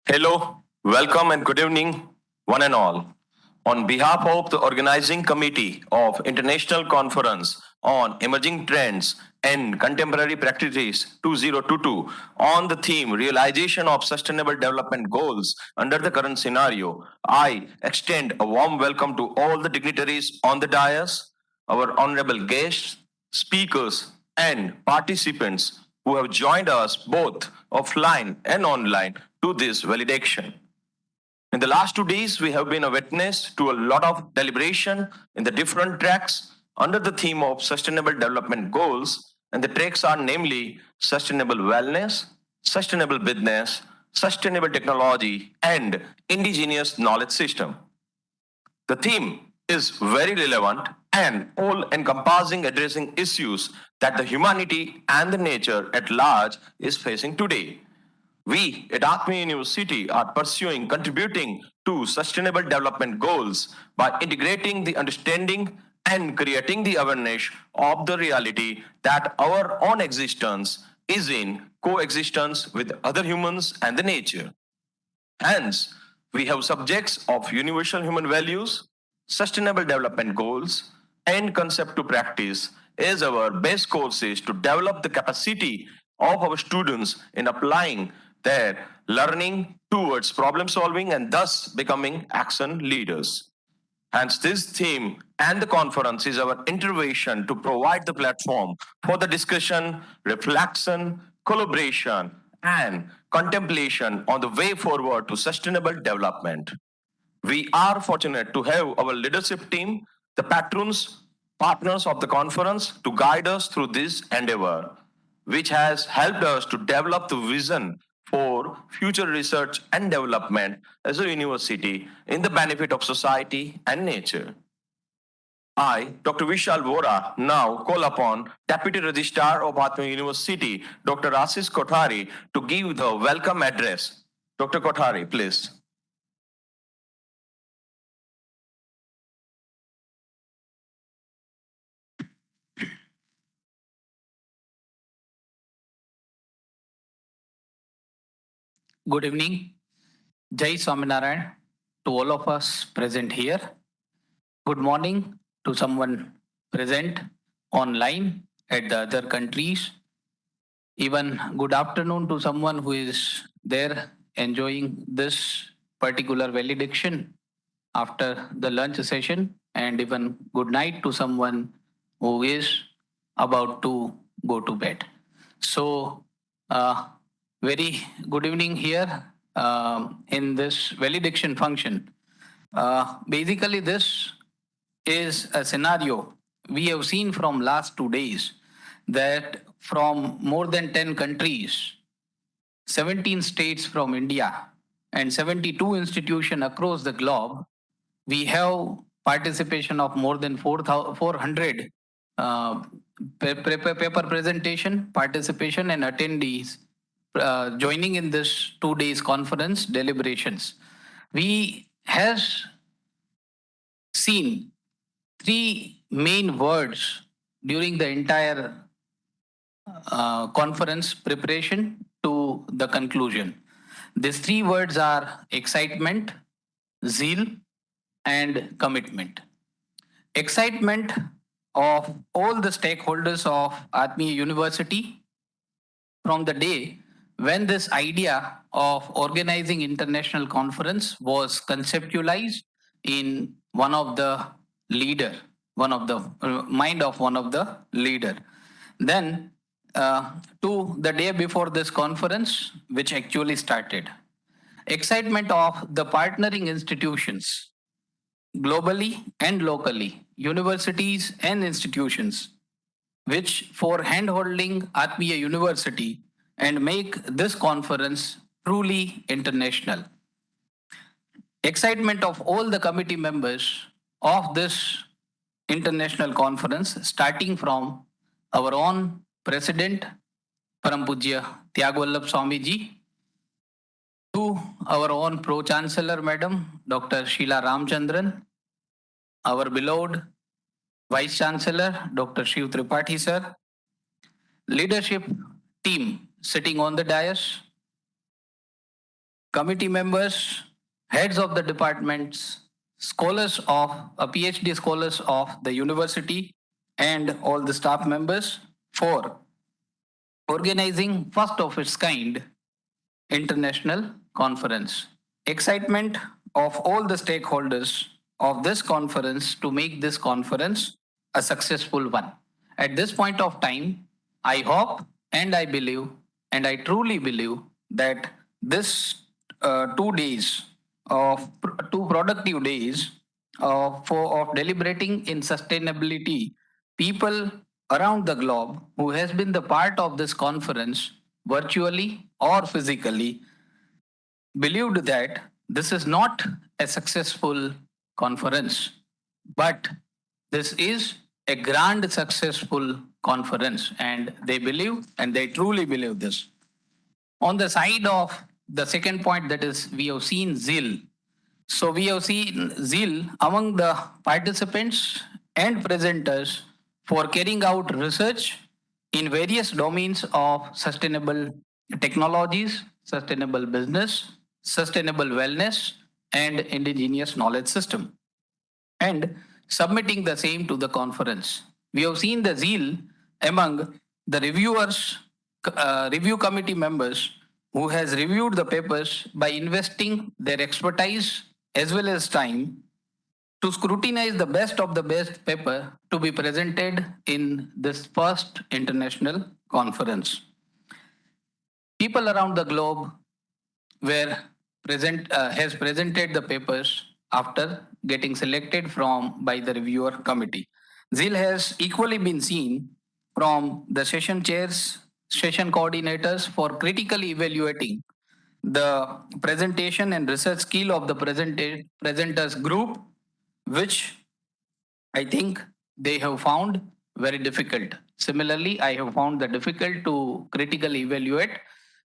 Hello, welcome and good evening, one and all. On behalf of the organizing committee of International Conference on Emerging Trends and Contemporary Practices 2022 on the theme Realization of Sustainable Development Goals under the current scenario, I extend a warm welcome to all the dignitaries on the dais, our honorable guests, speakers, and participants who have joined us both offline and online to this validation. In the last 2 days, we have been a witness to a lot of deliberation in the different tracks under the theme of Sustainable Development Goals, and the tracks are namely Sustainable Wellness, Sustainable Business, Sustainable Technology, and Indigenous Knowledge System. The theme is very relevant and all encompassing, addressing issues that the humanity and the nature at large is facing today. We at Atmiya University are pursuing contributing to sustainable development goals by integrating the understanding and creating the awareness of the reality that our own existence is in coexistence with other humans and the nature. Hence, we have subjects of universal human values, sustainable development goals, and concept to practice as our base courses to develop the capacity of our students in applying their learning towards problem solving and thus becoming action leaders. Hence, this theme and the conference is our intervention to provide the platform for the discussion, reflection, collaboration, and contemplation on the way forward to sustainable development. We are fortunate to have our leadership team, the patrons, partners of the conference, to guide us through this endeavor, which has helped us to develop the vision for future research and development as a university in the benefit of society and nature. I, Dr. Vishal Vora, now call upon Deputy Registrar of Atmiya University, Dr. Ashish Kothari, to give the welcome address. Dr. Kothari, please. Good evening. Jai Swaminarayan to all of us present here. Good morning to someone present online at the other countries. Even good afternoon to someone who is there enjoying this particular valediction after the lunch session, and even good night to someone who is about to go to bed. So, very good evening here in this valediction function. Basically, this is a scenario we have seen from last 2 days that from more than 10 countries, 17 states from India, and 72 institutions across the globe, we have participation of more than 400 paper presentation, participation, and attendees joining in this 2 days conference deliberations. We has seen three main words during the entire conference preparation to the conclusion. These three words are excitement, zeal, and commitment. Excitement of all the stakeholders of Atmiya University from the day when this idea of organizing international conference was conceptualized in one of the leader, one of the mind of one of the leader. Then to the day before this conference, which actually started. Excitement of the partnering institutions globally and locally, universities and institutions, which for handholding Atmiya University and make this conference truly international. Excitement of all the committee members of this international conference, starting from our own President, Param Pujya Tyagvallabh Swami ji, to our own Pro Chancellor Madam, Dr. Sheila Ramchandran, our beloved Vice Chancellor, Dr. Shiv Tripathi sir, leadership team sitting on the dais, committee members, heads of the departments, scholars of PhD scholars of the university, and all the staff members for organizing first of its kind international conference. Excitement of all the stakeholders of this conference to make this conference a successful one. At this point of time, I hope and I believe and I truly believe that this 2 days of two productive days of deliberating in sustainability, people around the globe who has been the part of this conference virtually or physically believed that this is not a successful conference, but this is a grand successful conference, and they believe and they truly believe this. On the side of the second point, that is, we have seen zeal. So we have seen zeal among the participants and presenters for carrying out research in various domains of sustainable technologies, sustainable business, sustainable wellness, and indigenous knowledge system, and submitting the same to the conference. We have seen the zeal among the reviewers, review committee members who has reviewed the papers by investing their expertise as well as time to scrutinize the best of the best paper to be presented in this first international conference. People around the globe were has presented the papers after getting selected from by the reviewer committee. Zeal has equally been seen from the session chairs, session coordinators for critically evaluating the presentation and research skill of the presenters group, which I think they have found very difficult. Similarly, I have found that difficult to critically evaluate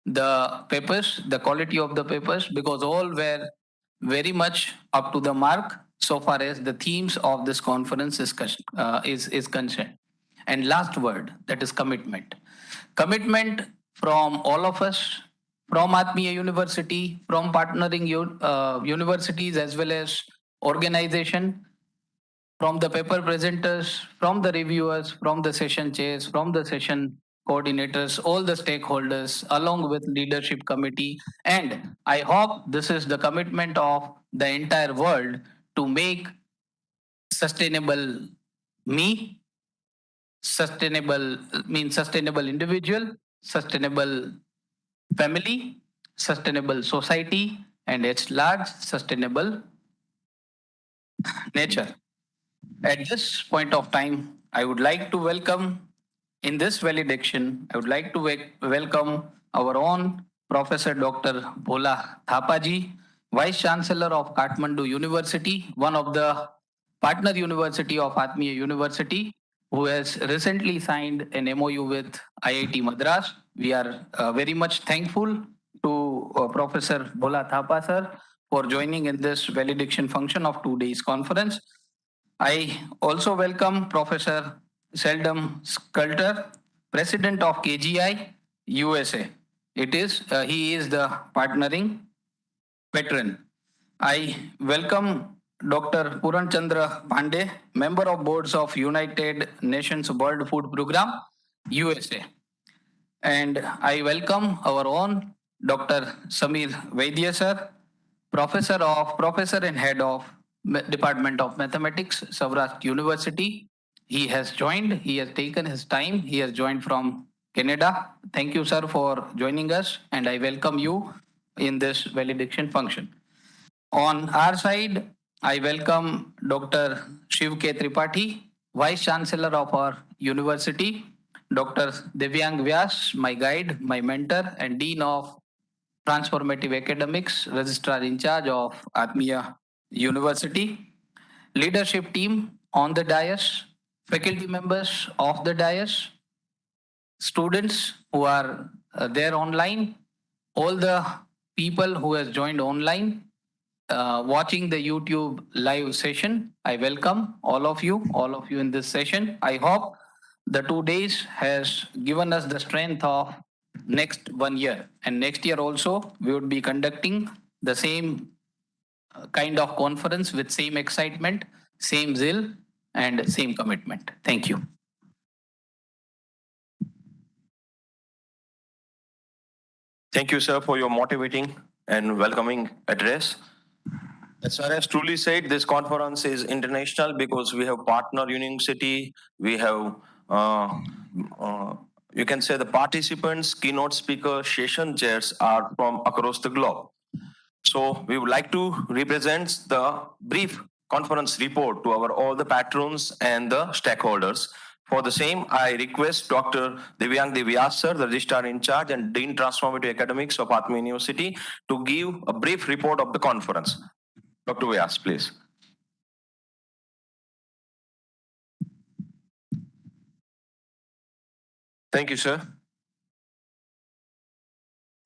the papers, the quality of the papers, because all were very much up to the mark so far as the themes of this conference is concerned. And last word, that is commitment. Commitment from all of us, from Atmiya University, from partnering universities as well as organization, from the paper presenters, from the reviewers, from the session chairs, from the session coordinators, all the stakeholders, along with leadership committee. And I hope this is the commitment of the entire world to make sustainable me, sustainable means sustainable individual, sustainable family, sustainable society, and its large sustainable nature. At this point of time, I would like to welcome in this valediction, I would like to welcome our own Professor Dr. Bhola Thapaji, Vice Chancellor of Kathmandu University, one of the partner university of Atmiya University, who has recently signed an MOU with IIT Madras. We are very much thankful to Professor Bhola Thapa sir for joining in this valediction function of 2 days conference. I also welcome Professor Seldom Sculter, President of KGI USA. He is the partnering veteran. I welcome Dr. Puran Chandra Pandey, member of boards of United Nations World Food Program, USA. And I welcome our own Dr. Samir Vaidya sir, Professor and Head of Department of Mathematics, Savrasht University. He has joined, he has taken his time, he has joined from Canada. Thank you, sir, for joining us, and I welcome you in this valediction function. On our side, I welcome Dr. Shiv K. Tripathi, Vice Chancellor of our university, Dr. Divyang Vyas, my guide, my mentor, and Dean of Transformative Academics, Registrar in charge of Atmiya University, leadership team on the dais, faculty members of the dais, students who are there online, all the people who has joined online, watching the YouTube live session. I welcome all of you in this session. I hope the 2 days has given us the strength of next 1 year, and next year also we would be conducting the same kind of conference with same excitement, same zeal, and same commitment. Thank you. Thank you, sir, for your motivating and welcoming address. As far as truly said, this conference is international because we have partner university, we have you can say the participants, keynote speakers, session chairs are from across the globe. So we would like to represent the brief conference report to our all the patrons and the stakeholders. For the same, I request Dr. Divyang Vyas sir, the Registrar in charge and Dean Transformative Academics of Atmiya University, to give a brief report of the conference. Dr. Vyas, please. Thank you, sir.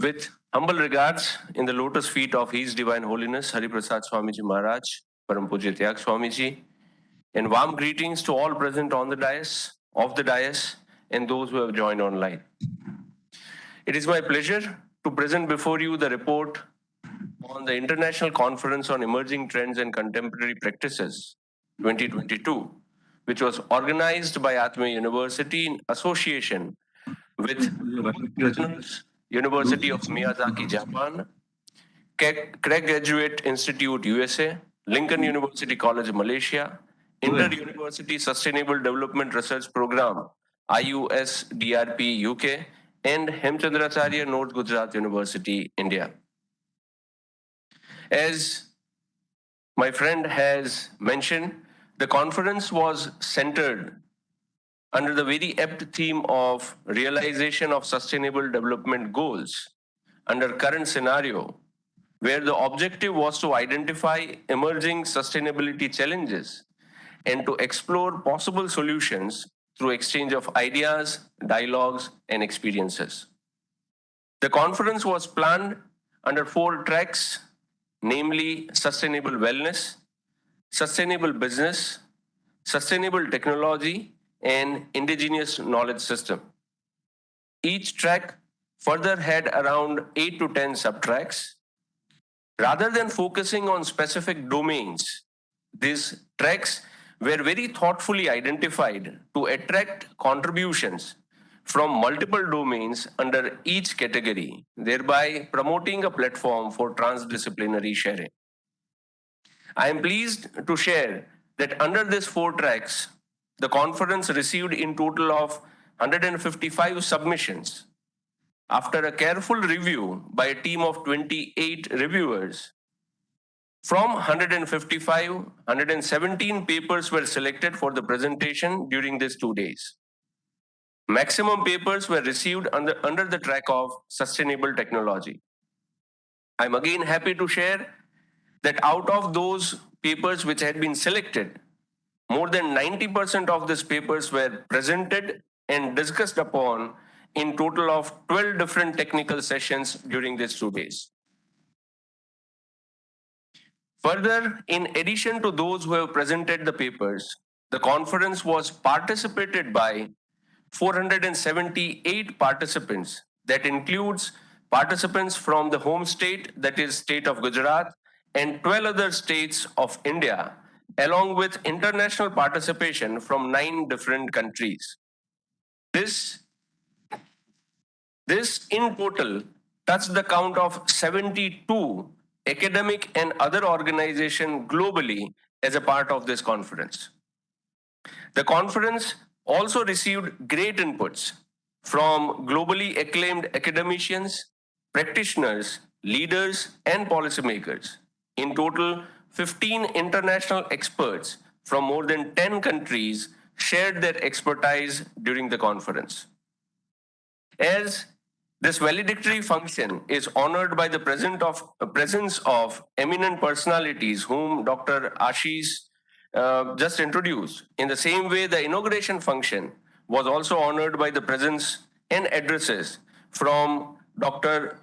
With humble regards in the lotus feet of His Divine Holiness Hari Prasad Swamiji Maharaj, Param Pujya Tyag Swamiji, and warm greetings to all present on the dais, and those who have joined online. It is my pleasure to present before you the report on the International Conference on Emerging Trends and Contemporary Practices 2022, which was organized by Atmiya University in association with University of Miyazaki, Japan, Craig Graduate Institute, USA, Lincoln University College, Malaysia, Inter-University Sustainable Development Research Program, IUSDRP, UK, and Hemchandracharya North Gujarat University, India. As my friend has mentioned, the conference was centered under the very apt theme of realization of sustainable development goals under current scenario, where the objective was to identify emerging sustainability challenges and to explore possible solutions through exchange of ideas, dialogues, and experiences. The conference was planned under 4 tracks, namely sustainable wellness, sustainable business, sustainable technology, and indigenous knowledge system. Each track further had around 8 to 10 subtracks. Rather than focusing on specific domains, these tracks were very thoughtfully identified to attract contributions from multiple domains under each category, thereby promoting a platform for transdisciplinary sharing. I am pleased to share that under these 4 tracks, the conference received in total of 155 submissions. After a careful review by a team of 28 reviewers, from 155, 117 papers were selected for the presentation during these 2 days. Maximum papers were received under the track of sustainable technology. I'm again happy to share that out of those papers which had been selected, more than 90% of these papers were presented and discussed upon in total of 12 different technical sessions during these 2 days. Further, in addition to those who have presented the papers, the conference was participated by 478 participants. That includes participants from the home state, that is state of Gujarat, and 12 other states of India, along with international participation from 9 different countries. This in total touched the count of 72 academic and other organizations globally as a part of this conference. The conference also received great inputs from globally acclaimed academicians, practitioners, leaders, and policymakers. In total, 15 international experts from more than 10 countries shared their expertise during the conference. As this valedictory function is honored by the presence of eminent personalities whom Dr. Ashish just introduced. In the same way, the inauguration function was also honored by the presence and addresses from Dr.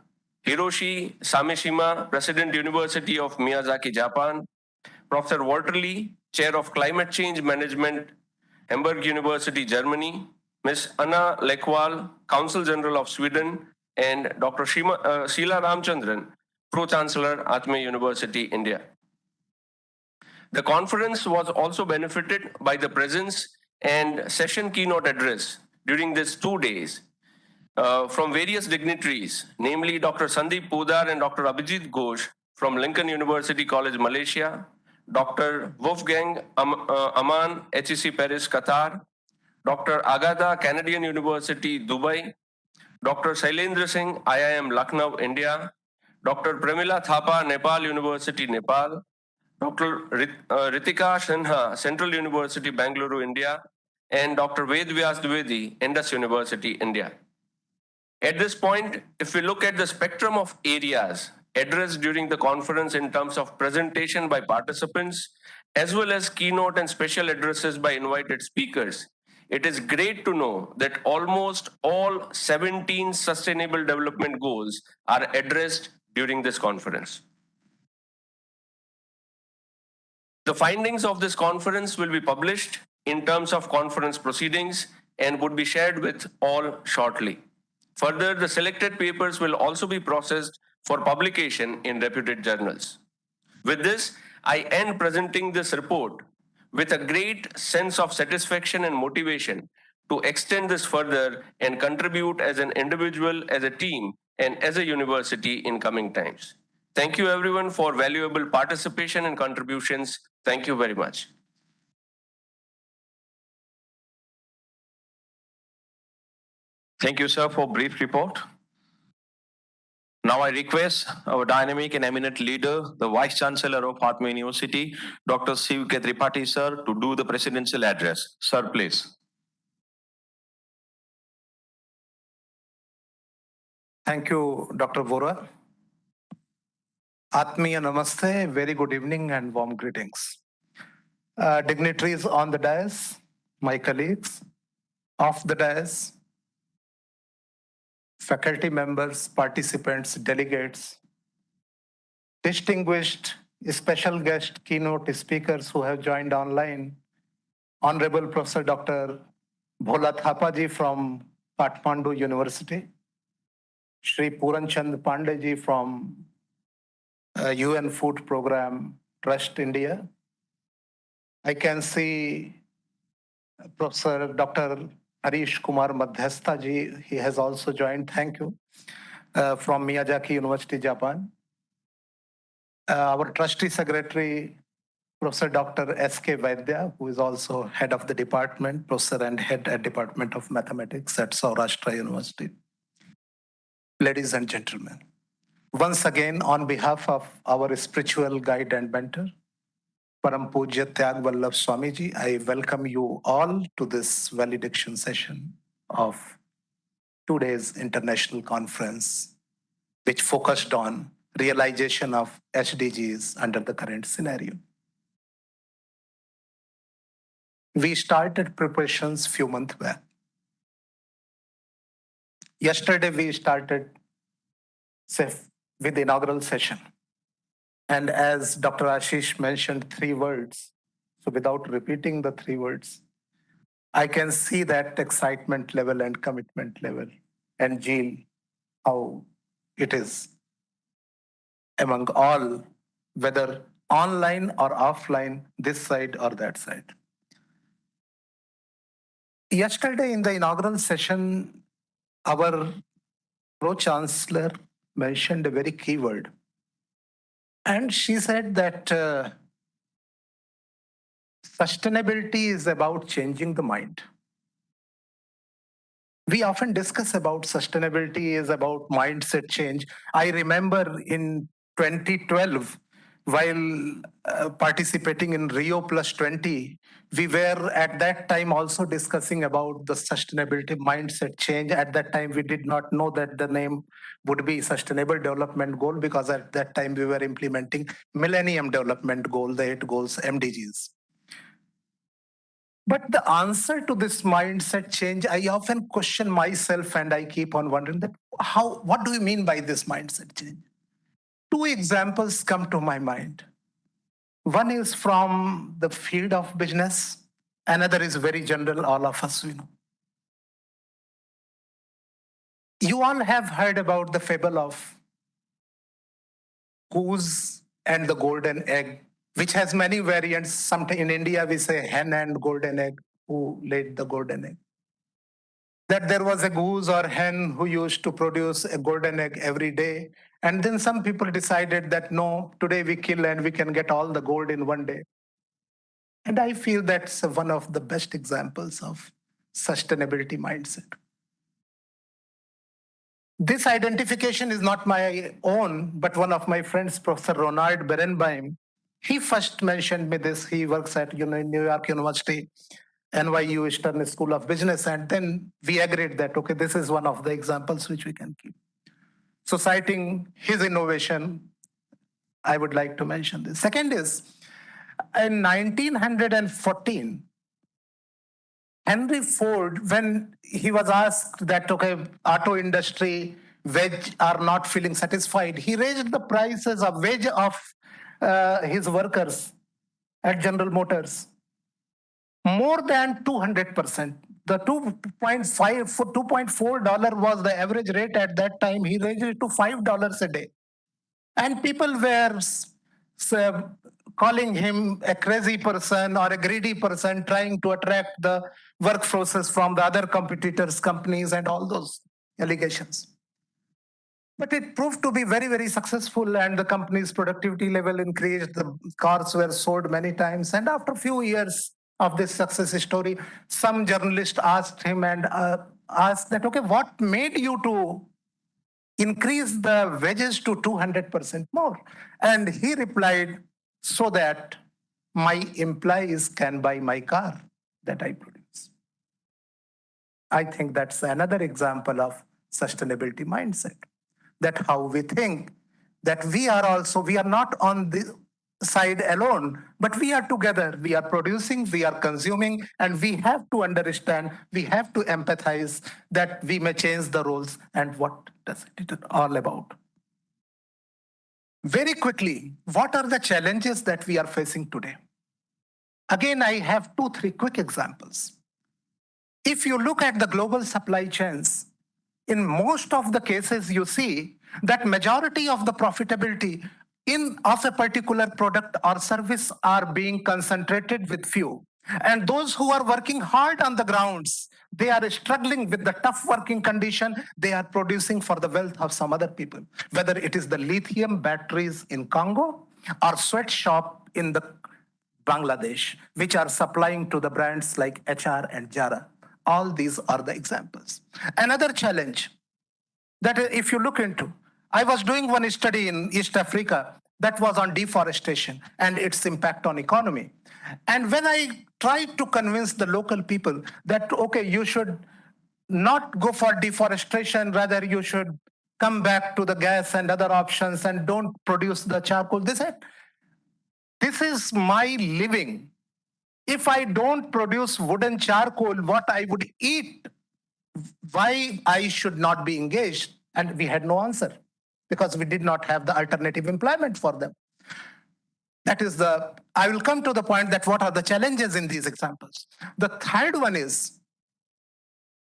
Hiroshi Samishima, President, University of Miyazaki, Japan, Professor Walter Lee, Chair of Climate Change Management, Hamburg University, Germany, Ms. Anna Lekwal, Counsel General of Sweden, and Dr. Sheila Ramchandran, Pro-Chancellor, Atmiya University, India. The conference was also benefited by the presence and session keynote address during these 2 days from various dignitaries, namely Dr. Sandeep Podar and Dr. Abhijit Ghosh from Lincoln University College, Malaysia, Dr. Wolfgang Aman, HEC Paris, Qatar, Dr. Agatha, Canadian University, Dubai, Dr. Shailendra Singh, IIM Lucknow, India, Dr. Premila Thapa, Nepal University, Nepal, Dr. Ritika Sinha, Central University, Bangalore, India, and Dr. Ved Vyas Dwivedi, Indus University, India. At this point, if we look at the spectrum of areas addressed during the conference in terms of presentation by participants, as well as keynote and special addresses by invited speakers, it is great to know that almost all 17 Sustainable Development Goals are addressed during this conference. The findings of this conference will be published in terms of conference proceedings and would be shared with all shortly. Further, the selected papers will also be processed for publication in reputed journals. With this, I end presenting this report with a great sense of satisfaction and motivation to extend this further and contribute as an individual, as a team, and as a university in coming times. Thank you everyone for valuable participation and contributions. Thank you very much. Thank you, sir, for brief report. Now I request our dynamic and eminent leader, the Vice Chancellor of Atmiya University, Dr. Shiv K. Tripathi, sir, to do the presidential address. Sir, please. Thank you, Dr. Vora. Atmiya Namaste, very good evening and warm greetings. Dignitaries on the dais, my colleagues, off the dais, faculty members, participants, delegates, distinguished special guest keynote speakers who have joined online, Honorable Professor Dr. Bhola Thapaji from Kathmandu University, Shri Puran Pandey ji from UN Food Program Trust India. I can see Professor Dr. Harish Kumar Madhyastha ji, he has also joined, thank you, from Miyazaki University, Japan. Our trustee secretary, Professor Dr. S.K. Vaidya, who is also head of the department, professor and head at Department of Mathematics at Saurashtra University. Ladies and gentlemen, once again, on behalf of our spiritual guide and mentor, Param Pujya Tyag Vallabh Swamiji, I welcome you all to this valediction session of 2 days international conference, which focused on realization of SDGs under the current scenario. We started preparations few months back. Yesterday we started with the inaugural session. And as Dr. Ashish mentioned 3 words, so without repeating the 3 words, I can see that excitement level and commitment level and zeal, how it is among all, whether online or offline, this side or that side. Yesterday in the inaugural session, our Pro-Chancellor mentioned a very key word. And she said that sustainability is about changing the mind. We often discuss about sustainability is about mindset change. I remember in 2012, while participating in Rio Plus 20, we were at that time also discussing about the sustainability mindset change. At that time, we did not know that the name would be Sustainable Development Goal, because at that time we were implementing Millennium Development Goal, the 8 goals, MDGs. But the answer to this mindset change, I often question myself and I keep on wondering that what do you mean by this mindset change? 2 examples come to my mind. One is from the field of business. Another is very general, all of us we know. You all have heard about the fable of goose and the golden egg, which has many variants. Sometimes in India, we say hen and golden egg, who laid the golden egg. That there was a goose or hen who used to produce a golden egg every day. And then some people decided that no, today we kill and we can get all the gold in one day. And I feel that's one of the best examples of sustainability mindset. This identification is not my own, but one of my friends, Professor Ronald Berenbaum, he first mentioned me this. He works at New York University, NYU Stern School of Business. And then we agreed that, okay, this is one of the examples which we can keep. So citing his innovation, I would like to mention this. Second is, in 1914, Henry Ford, when he was asked that, okay, auto industry, wage are not feeling satisfied, he raised the prices of wage of his workers at General Motors more than 200%. The $2.4 was the average rate at that time. He raised it to $5 a day. And people were calling him a crazy person or a greedy person, trying to attract the workforces from the other competitors' companies and all those allegations. But it proved to be very, very successful, and the company's productivity level increased. The cars were sold many times. And after a few years of this success story, some journalist asked him and asked that, okay, what made you to increase the wages to 200% more? And he replied, so that my employees can buy my car that I produce. I think that's another example of sustainability mindset. That how we think that we are not on the side alone, but we are together. We are producing, we are consuming, and we have to understand, we have to empathize that we may change the roles and what does it all about. Very quickly, what are the challenges that we are facing today? Again, I have 2-3 quick examples. If you look at the global supply chains, in most of the cases, you see that majority of the profitability of a particular product or service are being concentrated with few. And those who are working hard on the grounds, they are struggling with the tough working condition. They are producing for the wealth of some other people, whether it is the lithium batteries in Congo or sweatshop in the Bangladesh, which are supplying to the brands like HR and Jara. All these are the examples. Another challenge that if you look into, I was doing one study in East Africa that was on deforestation and its impact on economy. And when I tried to convince the local people that, okay, you should not go for deforestation, rather you should come back to the gas and other options and don't produce the charcoal, they said, this is my living. If I don't produce wooden charcoal, what I would eat, why I should not be engaged? And we had no answer because we did not have the alternative employment for them. I will come to the point that what are the challenges in these examples. The third one is,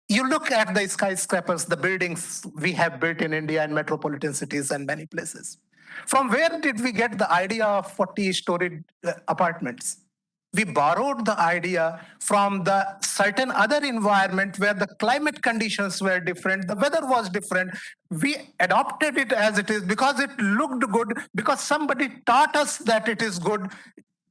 you look at the skyscrapers, the buildings we have built in India and metropolitan cities and many places. From where did we get the idea of 40-story apartments? We borrowed the idea from the certain other environment where the climate conditions were different, the weather was different. We adopted it as it is because it looked good, because somebody taught us that it is good.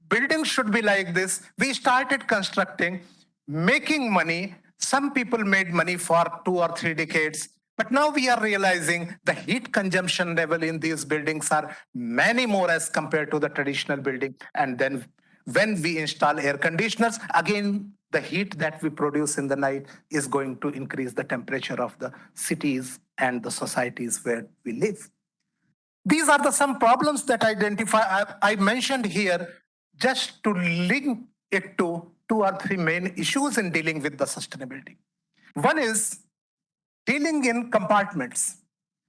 Buildings should be like this. We started constructing, making money. Some people made money for 2 or 3 decades. But now we are realizing the heat consumption level in these buildings are many more as compared to the traditional building. And then when we install air conditioners, again, the heat that we produce in the night is going to increase the temperature of the cities and the societies where we live. These are some problems that I mentioned here just to link it to 2 or 3 main issues in dealing with the sustainability. One is dealing in compartments.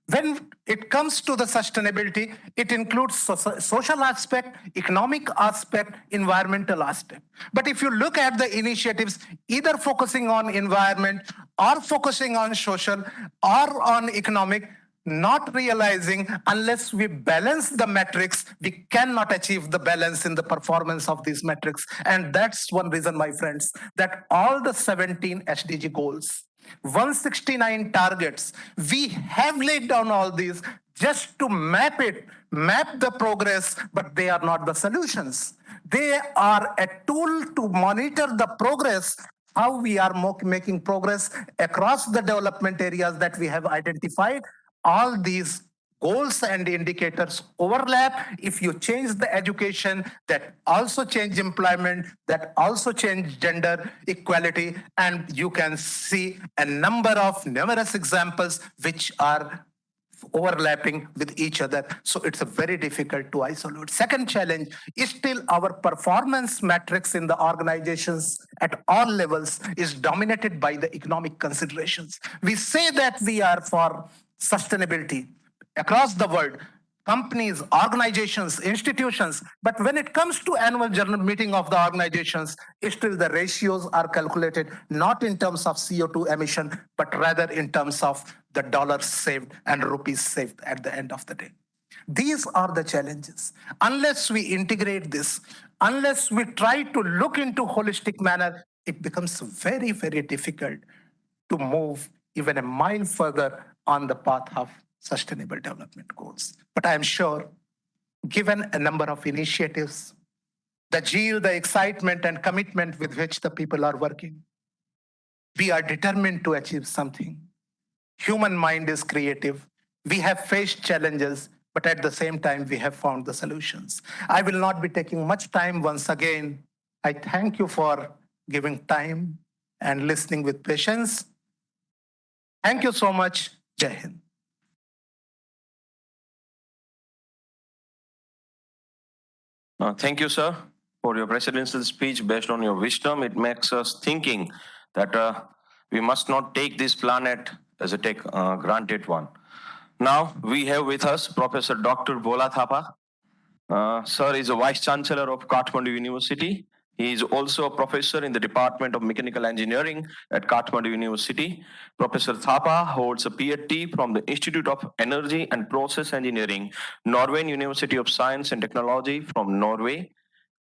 When it comes to the sustainability, it includes social aspect, economic aspect, environmental aspect. But if you look at the initiatives, either focusing on environment or focusing on social or on economic, not realizing unless we balance the metrics, we cannot achieve the balance in the performance of these metrics. And that's one reason, my friends, that all the 17 SDG goals, 169 targets, we have laid down all these just to map the progress, but they are not the solutions. They are a tool to monitor the progress, how we are making progress across the development areas that we have identified. All these goals and indicators overlap. If you change the education, that also change employment, that also change gender equality, and you can see a numerous examples which are overlapping with each other. So it's a very difficult to isolate. Second challenge is still our performance metrics in the organizations at all levels is dominated by the economic considerations. We say that we are for sustainability across the world, companies, organizations, institutions. But when it comes to annual general meeting of the organizations, still the ratios are calculated not in terms of CO2 emission, but rather in terms of the dollars saved and rupees saved at the end of the day. These are the challenges. Unless we integrate this, unless we try to look into holistic manner, it becomes very, very difficult to move even a mile further on the path of sustainable development goals. But I am sure, given a number of initiatives, the zeal, the excitement and commitment with which the people are working, we are determined to achieve something. Human mind is creative. We have faced challenges, but at the same time, we have found the solutions. I will not be taking much time once again. I thank you for giving time and listening with patience. Thank you so much. Jai Hind. Thank you, sir, for your presidential speech. Based on your wisdom, it makes us thinking that we must not take this planet as a granted one. Now, we have with us Professor Dr. Bhola Thapa. Sir is a Vice Chancellor of Kathmandu University. He is also a professor in the Department of Mechanical Engineering at Kathmandu University. Professor Thapa holds a PhD from the Institute of Energy and Process Engineering, Norwegian University of Science and Technology from Norway.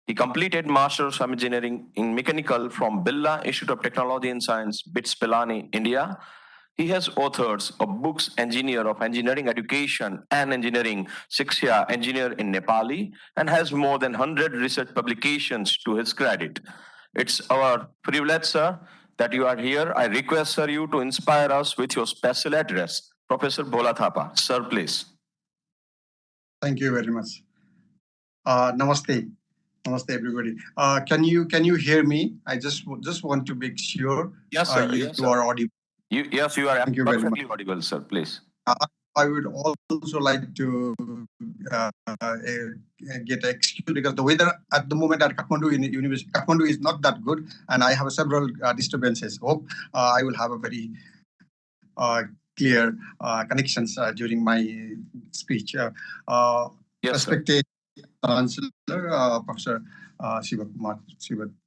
He completed Master's of Engineering in Mechanical from Birla Institute of Technology and Science, BITS Pilani, India. He has authored of books Engineer of Engineering Education and Engineering, Shiksha Engineer in Nepali, and has more than 100 research publications to his credit. It's our privilege, sir, that you are here. I request, sir, you to inspire us with your special address. Professor Bhola Thapa. Sir, please. Thank you very much. Namaste. Namaste, everybody. Can you hear me? I just want to make sure yes, sir. you are audible. Yes, you are perfectly audible, sir. Please. I would also like to get excused because the weather at the moment at Kathmandu University, Kathmandu is not that good, and I have several disturbances. Hope I will have a very clear connections during my speech. Yes, sir. Respected Chancellor, Professor Shiva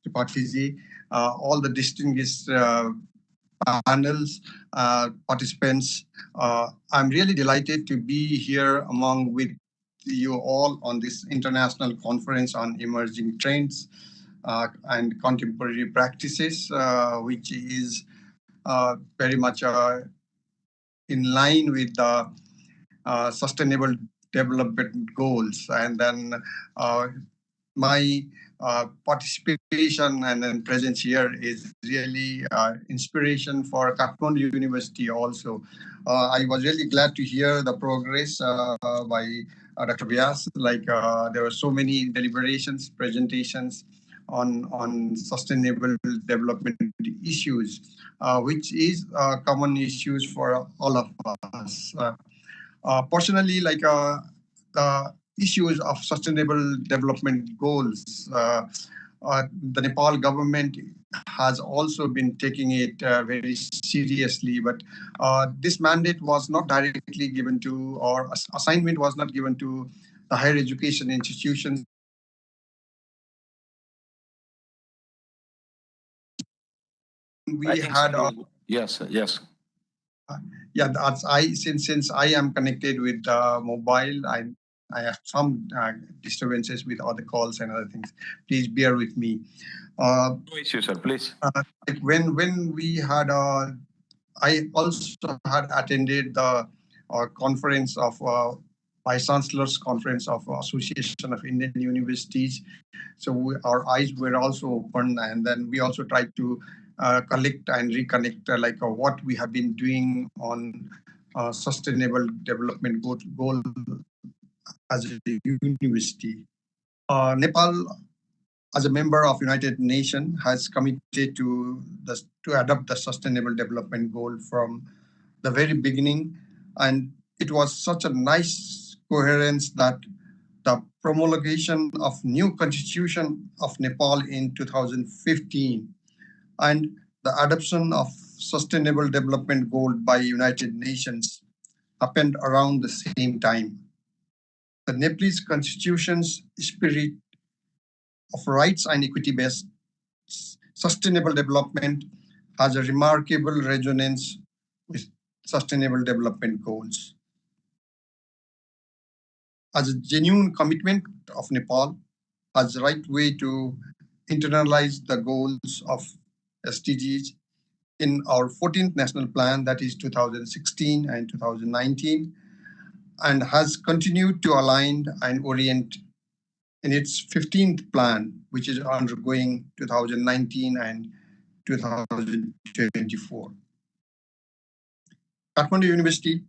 Tripathi, all the distinguished panels, participants. I'm really delighted to be here among with you all on this international conference on emerging trends and contemporary practices, which is very much in line with the sustainable development goals. And then my participation and then presence here is really inspiration for Kathmandu University also. I was really glad to hear the progress by Dr. Vyas. Like there were so many deliberations, presentations on sustainable development issues, which is common issues for all of us. Personally, like the issues of sustainable development goals, the Nepal government has also been taking it very seriously, but this mandate was not directly given to, or assignment was not given to the higher education institutions. We had yes, yes. Yeah, that's since I am connected with mobile, I have some disturbances with other calls and other things. Please bear with me. No issue, sir. Please. Like when we had I also had attended the conference of Vice Chancellor's conference of Association of Indian Universities. So our eyes were also open, and then we also tried to collect and reconnect what we have been doing on sustainable development goal as a university. Nepal, as a member of United Nations, has committed to adopt the sustainable development goal from the very beginning, and it was such a nice coherence that the promulgation of new constitution of Nepal in 2015 and the adoption of sustainable development goal by United Nations happened around the same time. The Nepalese constitution's spirit of rights and equity-based sustainable development has a remarkable resonance with sustainable development goals. As a genuine commitment of Nepal as the right way to internalize the goals of SDGs in our 14th national plan, that is 2016 and 2019, and has continued to align and orient in its 15th plan, which is undergoing 2019 and 2024. Kathmandu University,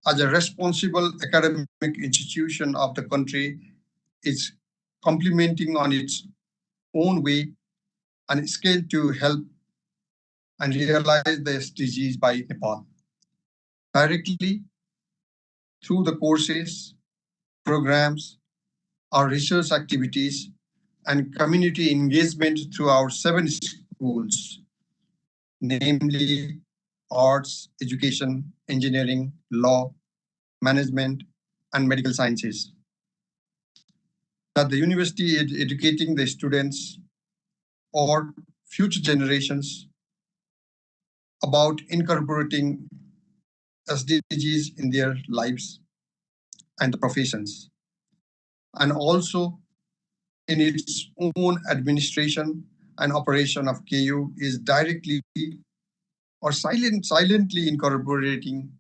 as a responsible academic institution of the country, is complementing on its own way and scale to help and realize the SDGs by Nepal. Directly through the courses, programs, our research activities, and community engagement through our 7 schools, namely arts, education, engineering, law, management, and medical sciences. That the university is educating the students or future generations about incorporating SDGs in their lives and the professions, and also in its own administration and operation of KU is directly or silently incorporating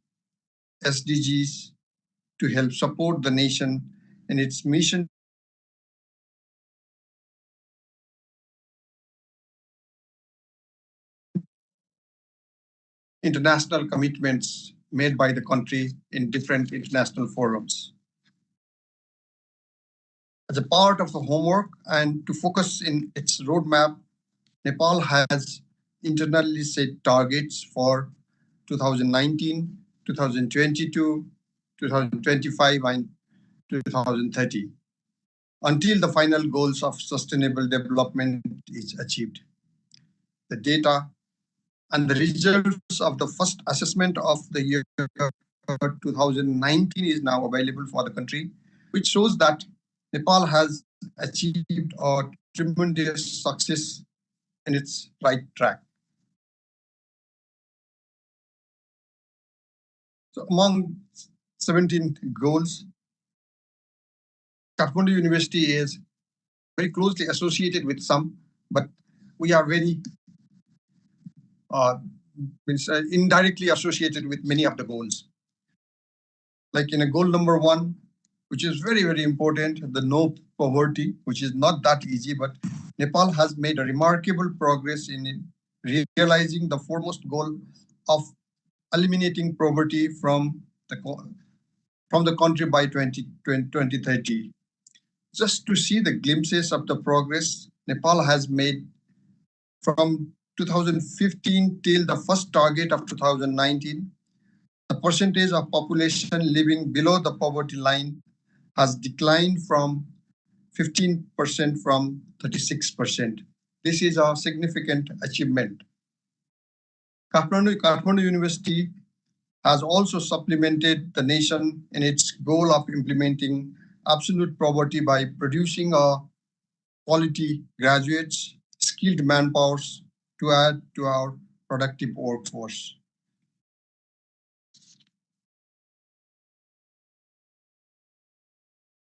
SDGs to help support the nation in its mission international commitments made by the country in different international forums. As a part of the homework and to focus in its roadmap, Nepal has internally set targets for 2019, 2022, 2025 and 2030 until the final goals of sustainable development is achieved. The data and the results of the first assessment of the year 2019 is now available for the country, which shows that Nepal has achieved a tremendous success in its right track. So among 17 goals, Kathmandu University is very closely associated with some, but we are very indirectly associated with many of the goals. Like in a goal number 1, which is very, very important, the no poverty, which is not that easy, but Nepal has made a remarkable progress in realizing the foremost goal of eliminating poverty from the country by 2030. Just to see the glimpses of the progress Nepal has made from 2015 till the first target of 2019, the percentage of population living below the poverty line has declined from 15% from 36%. This is a significant achievement. Kathmandu University has also supplemented the nation in its goal of implementing absolute poverty by producing a quality graduates, skilled manpower to add to our productive workforce.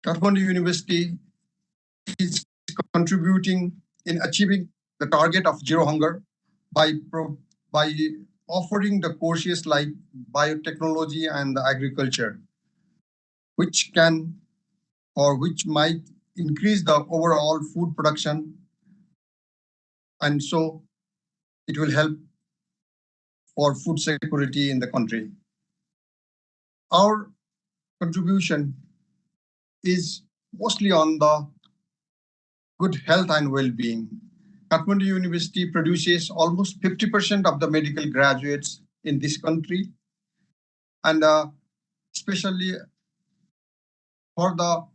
Kathmandu University is contributing in achieving the target of zero hunger by offering the courses like biotechnology and agriculture, which can or which might increase the overall food production, and so it will help for food security in the country. Our contribution is mostly on the good health and well-being. Kathmandu University produces almost 50% of the medical graduates in this country, and especially for the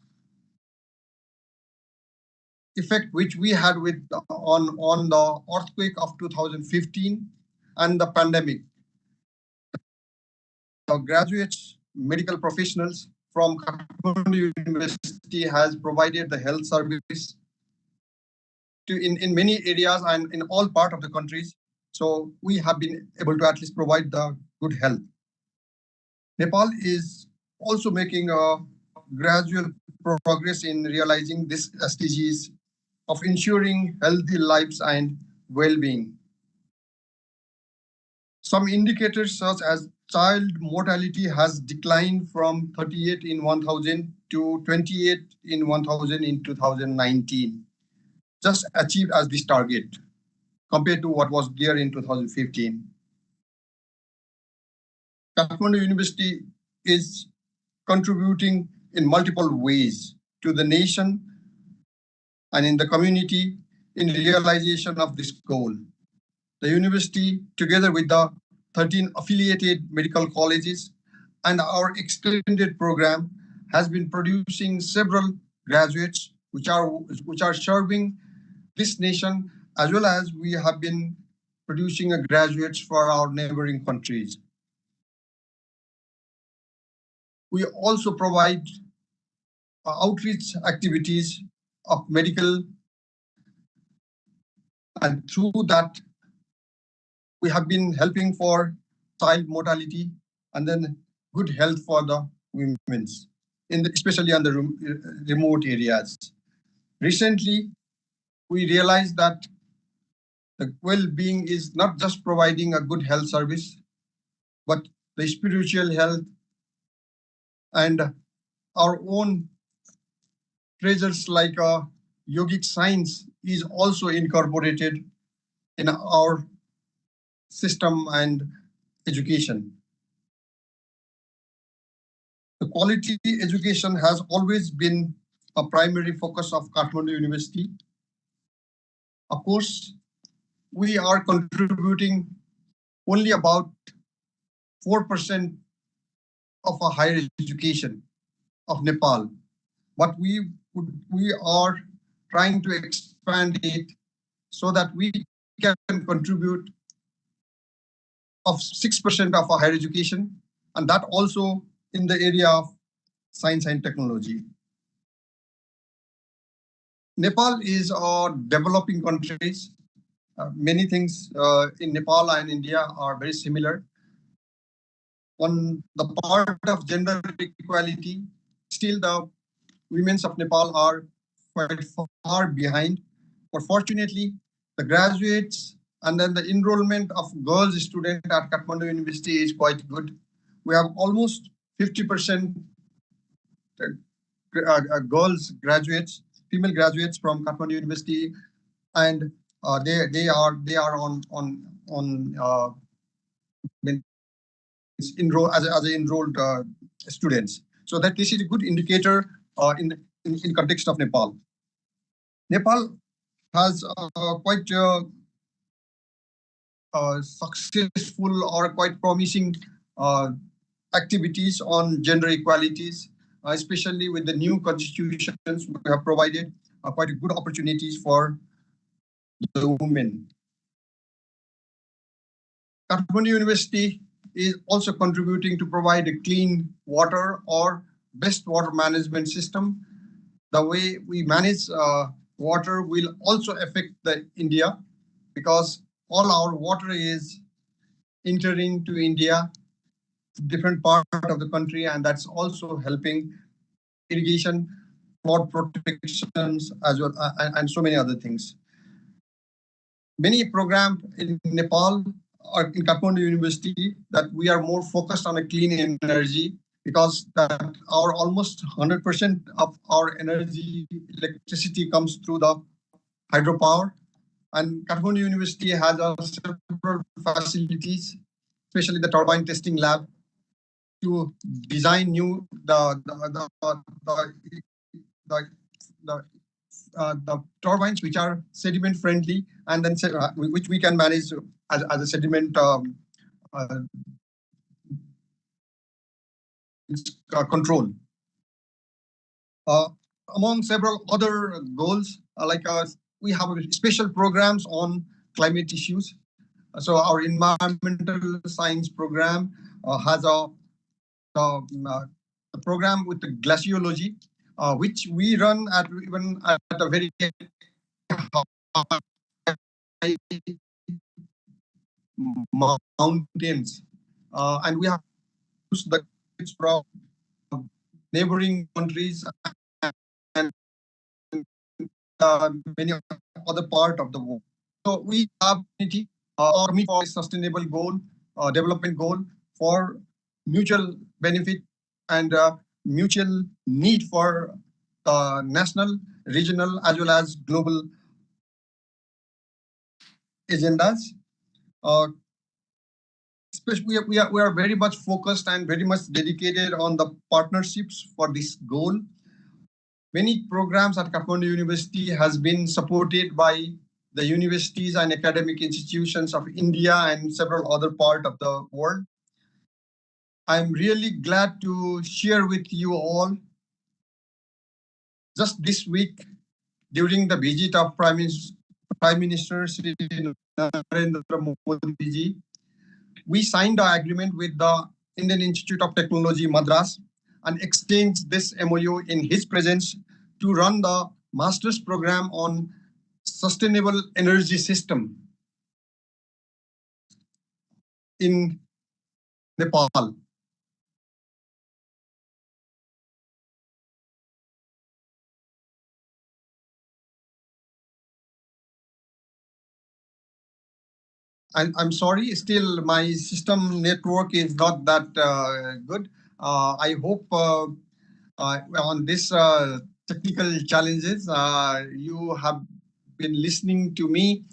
effect which we had with on the earthquake of 2015 and the pandemic. The graduates, medical professionals from Kathmandu University has provided the health service in many areas and in all parts of the countries. So we have been able to at least provide the good health. Nepal is also making a gradual progress in realizing this SDGs of ensuring healthy lives and well-being. Some indicators such as child mortality has declined from 38 in 1000 to 28 in 1000 in 2019, just achieved as this target compared to what was there in 2015. Kathmandu University is contributing in multiple ways to the nation and in the community in realization of this goal. The university, together with the 13 affiliated medical colleges and our extended program, has been producing several graduates which are serving this nation, as well as we have been producing graduates for our neighboring countries. We also provide outreach activities of medical, and through that we have been helping for child mortality and then good health for the women, especially in the remote areas. Recently, we realized that the well-being is not just providing a good health service, but the spiritual health and our own treasures like yogic science is also incorporated in our system and education. The quality education has always been a primary focus of Kathmandu University. Of course, we are contributing only about 4% of a higher education of Nepal, but we are trying to expand it so that we can contribute of 6% of our higher education, and that also in the area of science and technology. Nepal is a developing country. Many things in Nepal and India are very similar. On the part of gender equality, still the women of Nepal are quite far behind. But fortunately, the graduates and then the enrollment of girls students at Kathmandu University is quite good. We have almost 50% girls graduates, female graduates from Kathmandu University, and they are on enroll as enrolled students. So that this is a good indicator in context of Nepal. Nepal has quite successful or quite promising activities on gender equalities, especially with the new constitutions we have provided quite good opportunities for the women. Kathmandu University is also contributing to provide a clean water or best water management system. The way we manage water will also affect the India, because all our water is entering to India, different part of the country, and that's also helping irrigation, flood protections as well, and so many other things. Many programs in Nepal or in Kathmandu University that we are more focused on a clean energy, because that our almost 100% of our energy, electricity comes through the hydropower. And Kathmandu University has several facilities, especially the turbine testing lab, to design new the turbines which are sediment friendly, and then which we can manage as a sediment control. Among several other goals, we have special programs on climate issues. So our environmental science program has a program with the glaciology, which we run at a very high mountains, and we have used the from neighboring countries and many other part of the world. So we have unity or meet for sustainable goal, development goal for mutual benefit and mutual need for national, regional, as well as global agendas. Especially we are very much focused and very much dedicated on the partnerships for this goal. Many programs at Kathmandu University has been supported by the universities and academic institutions of India and several other parts of the world. I'm really glad to share with you all, just this week, during the visit of Prime Minister Shri Narendra Modi, we signed an agreement with the Indian Institute of Technology, Madras, and exchanged this MOU in his presence to run the master's program on sustainable energy system in Nepal. I'm sorry, still my system network is not that good. I hope on this technical challenges, you have been listening to me.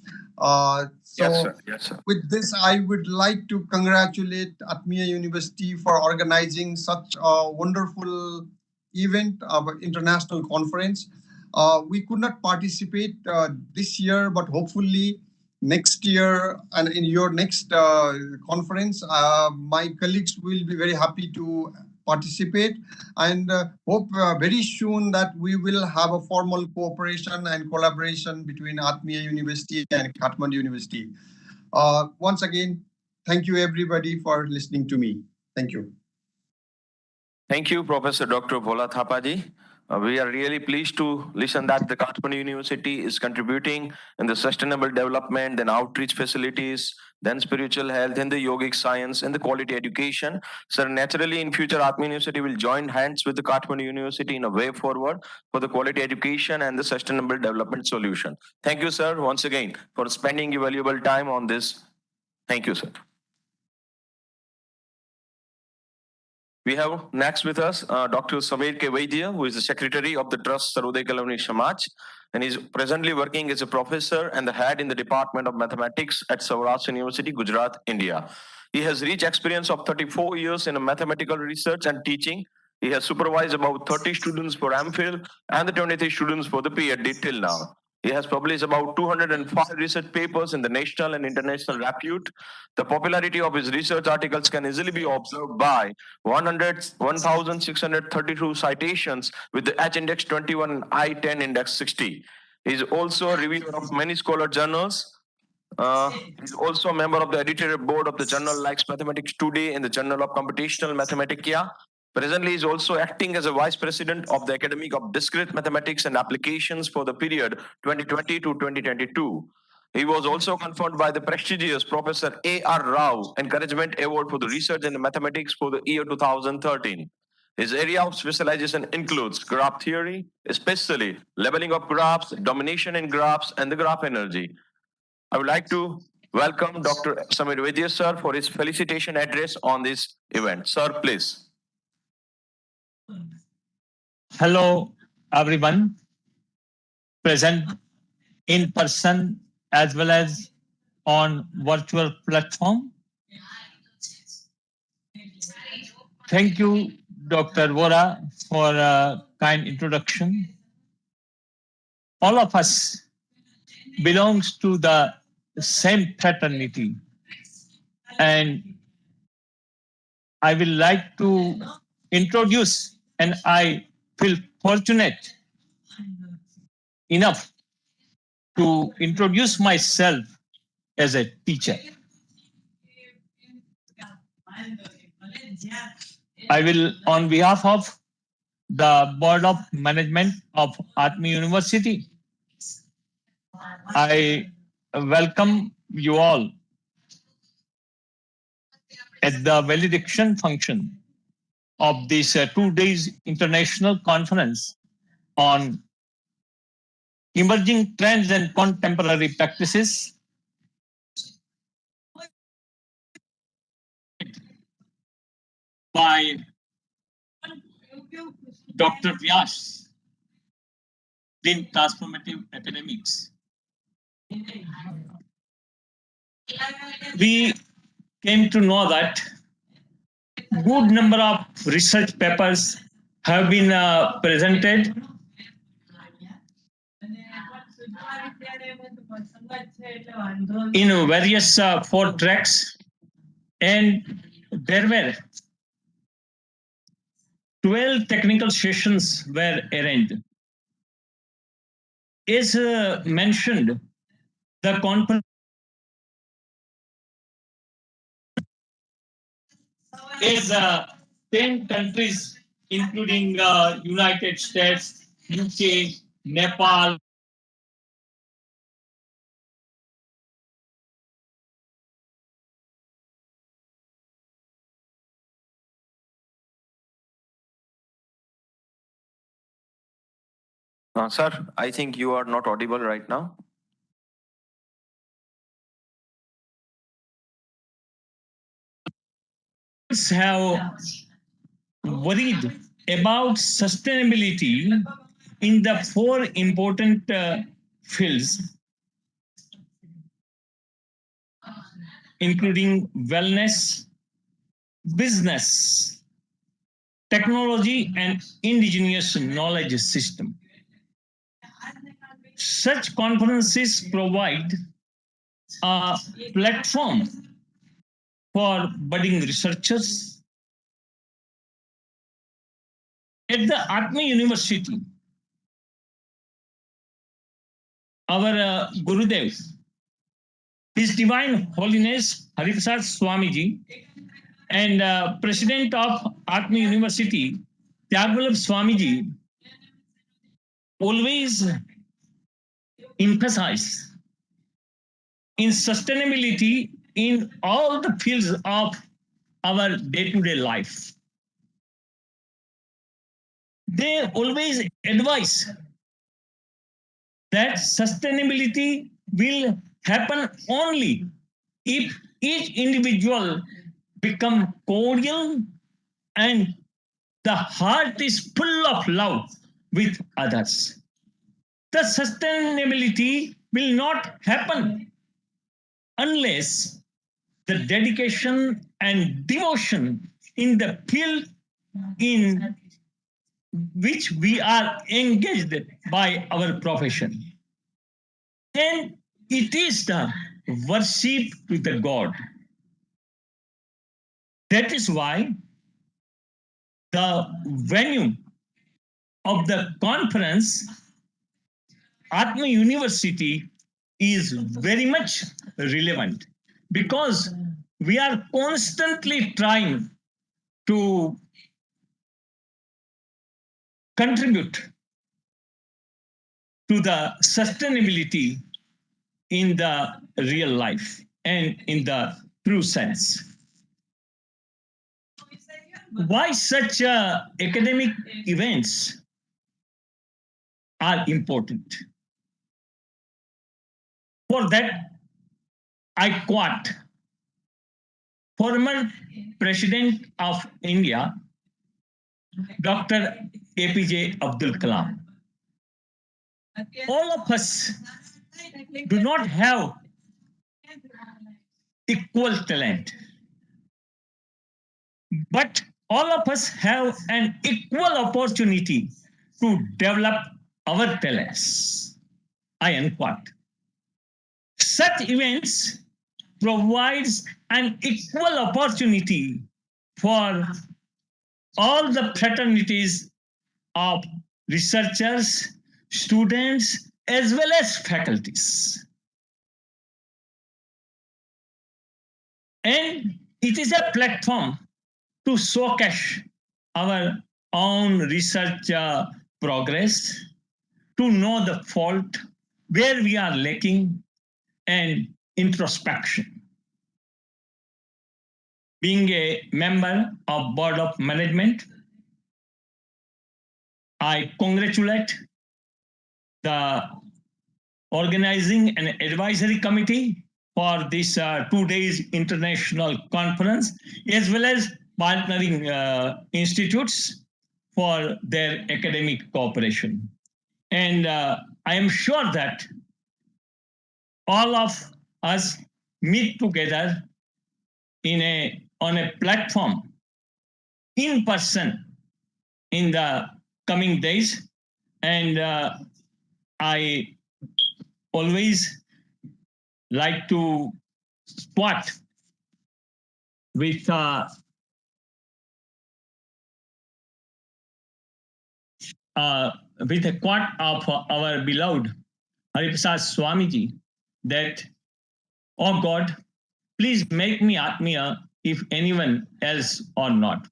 Yes, sir. Yes, sir. With this, I would like to congratulate Atmiya University for organizing such a wonderful event of an international conference. We could not participate this year, but hopefully next year and in your next conference, my colleagues will be very happy to participate, and hope very soon that we will have a formal cooperation and collaboration between Atmiya University and Kathmandu University. Once again, thank you everybody for listening to me. Thank you. Thank you, Professor Dr. Bhola Thapaji. We are really pleased to listen that the Kathmandu University is contributing in the sustainable development, then outreach facilities, then spiritual health, and the yogic science, and the quality education. So naturally, in future, Atmiya University will join hands with the Kathmandu University in a way forward for the quality education and the sustainable development solution. Thank you, sir, once again, for spending your valuable time on this. Thank you, sir. We have next with us Dr. Samir K. Vaidya, who is the Secretary of the Trust Sarvodaya Kalani Samaj, and is presently working as a professor and the head in the Department of Mathematics at Saurashtra University, Gujarat, India. He has rich experience of 34 years in mathematical research and teaching. He has supervised about 30 students for MPhil and the 23 students for the PhD till now. He has published about 205 research papers in the national and international repute. The popularity of his research articles can easily be observed by 1,632 citations with the H index 21 and I-10 index 60. He is also a reviewer of many scholar journals. He's also a member of the editorial board of the journal Likes Mathematics Today and the Journal of Computational Mathematica. Presently, he is also acting as a vice president of the Academy of Discrete Mathematics and Applications for the period 2020 to 2022. He was also conferred by the prestigious Professor A.R. Rao Encouragement Award for the Research in Mathematics for the year 2013. His area of specialization includes graph theory, especially leveling of graphs, domination in graphs, and the graph energy. I would like to welcome Dr. Samir Vaidya, sir, for his felicitation address on this event. Sir, please. Hello, everyone present in person as well as on virtual platform. Thank you, Dr. Vora, for a kind introduction. All of us belongs to the same fraternity, and I will like to introduce, and I feel fortunate enough to introduce myself as a teacher. I will, on behalf of the Board of Management of Atmiya University, I welcome you all at the valediction function of this 2 days international conference on emerging trends and contemporary practices by Dr. Vyas in transformative academics. We came to know that good number of research papers have been presented in various 4 tracks, and there were 12 technical sessions were arranged. As mentioned, the conference is 10 countries, including United States, UK, Nepal. Sir, I think you are not audible right now. Have worried about sustainability in the 4 important fields, including wellness, business, technology, and indigenous knowledge system. Such conferences provide a platform for budding researchers, At the Atmiya University, our Gurudev, His Divine Holiness Hariprasad Swamiji, and President of Atmiya University, Tyagvallabh Swamiji, always emphasize in sustainability in all the fields of our day-to-day life. They always advise that sustainability will happen only if each individual become cordial and the heart is full of love with others. The sustainability will not happen unless the dedication and devotion in the field in which we are engaged by our profession. And it is the worship to the God. That is why the venue of the conference, Atmiya University, is very much relevant because we are constantly trying to contribute to the sustainability in the real life and in the true sense. Why such academic events are important? For that, I quote former President of India, Dr. APJ Abdul Kalam. All of us do not have equal talent, but all of us have an equal opportunity to develop our talents. I unquote. Such events provides an equal opportunity for all the fraternities of researchers, students, as well as faculties. And it is a platform to showcase our own research progress, to know the fault, where we are lacking, and introspection. Being a member of Board of Management, I congratulate the organizing and advisory committee for this 2 days international conference, as well as partnering institutes for their academic cooperation. And I am sure that all of us meet together on a platform in person in the coming days. And I always like to start with a quote of our beloved Hariprasad Swamiji that, "Oh God, please make me Atmiya if anyone else or not."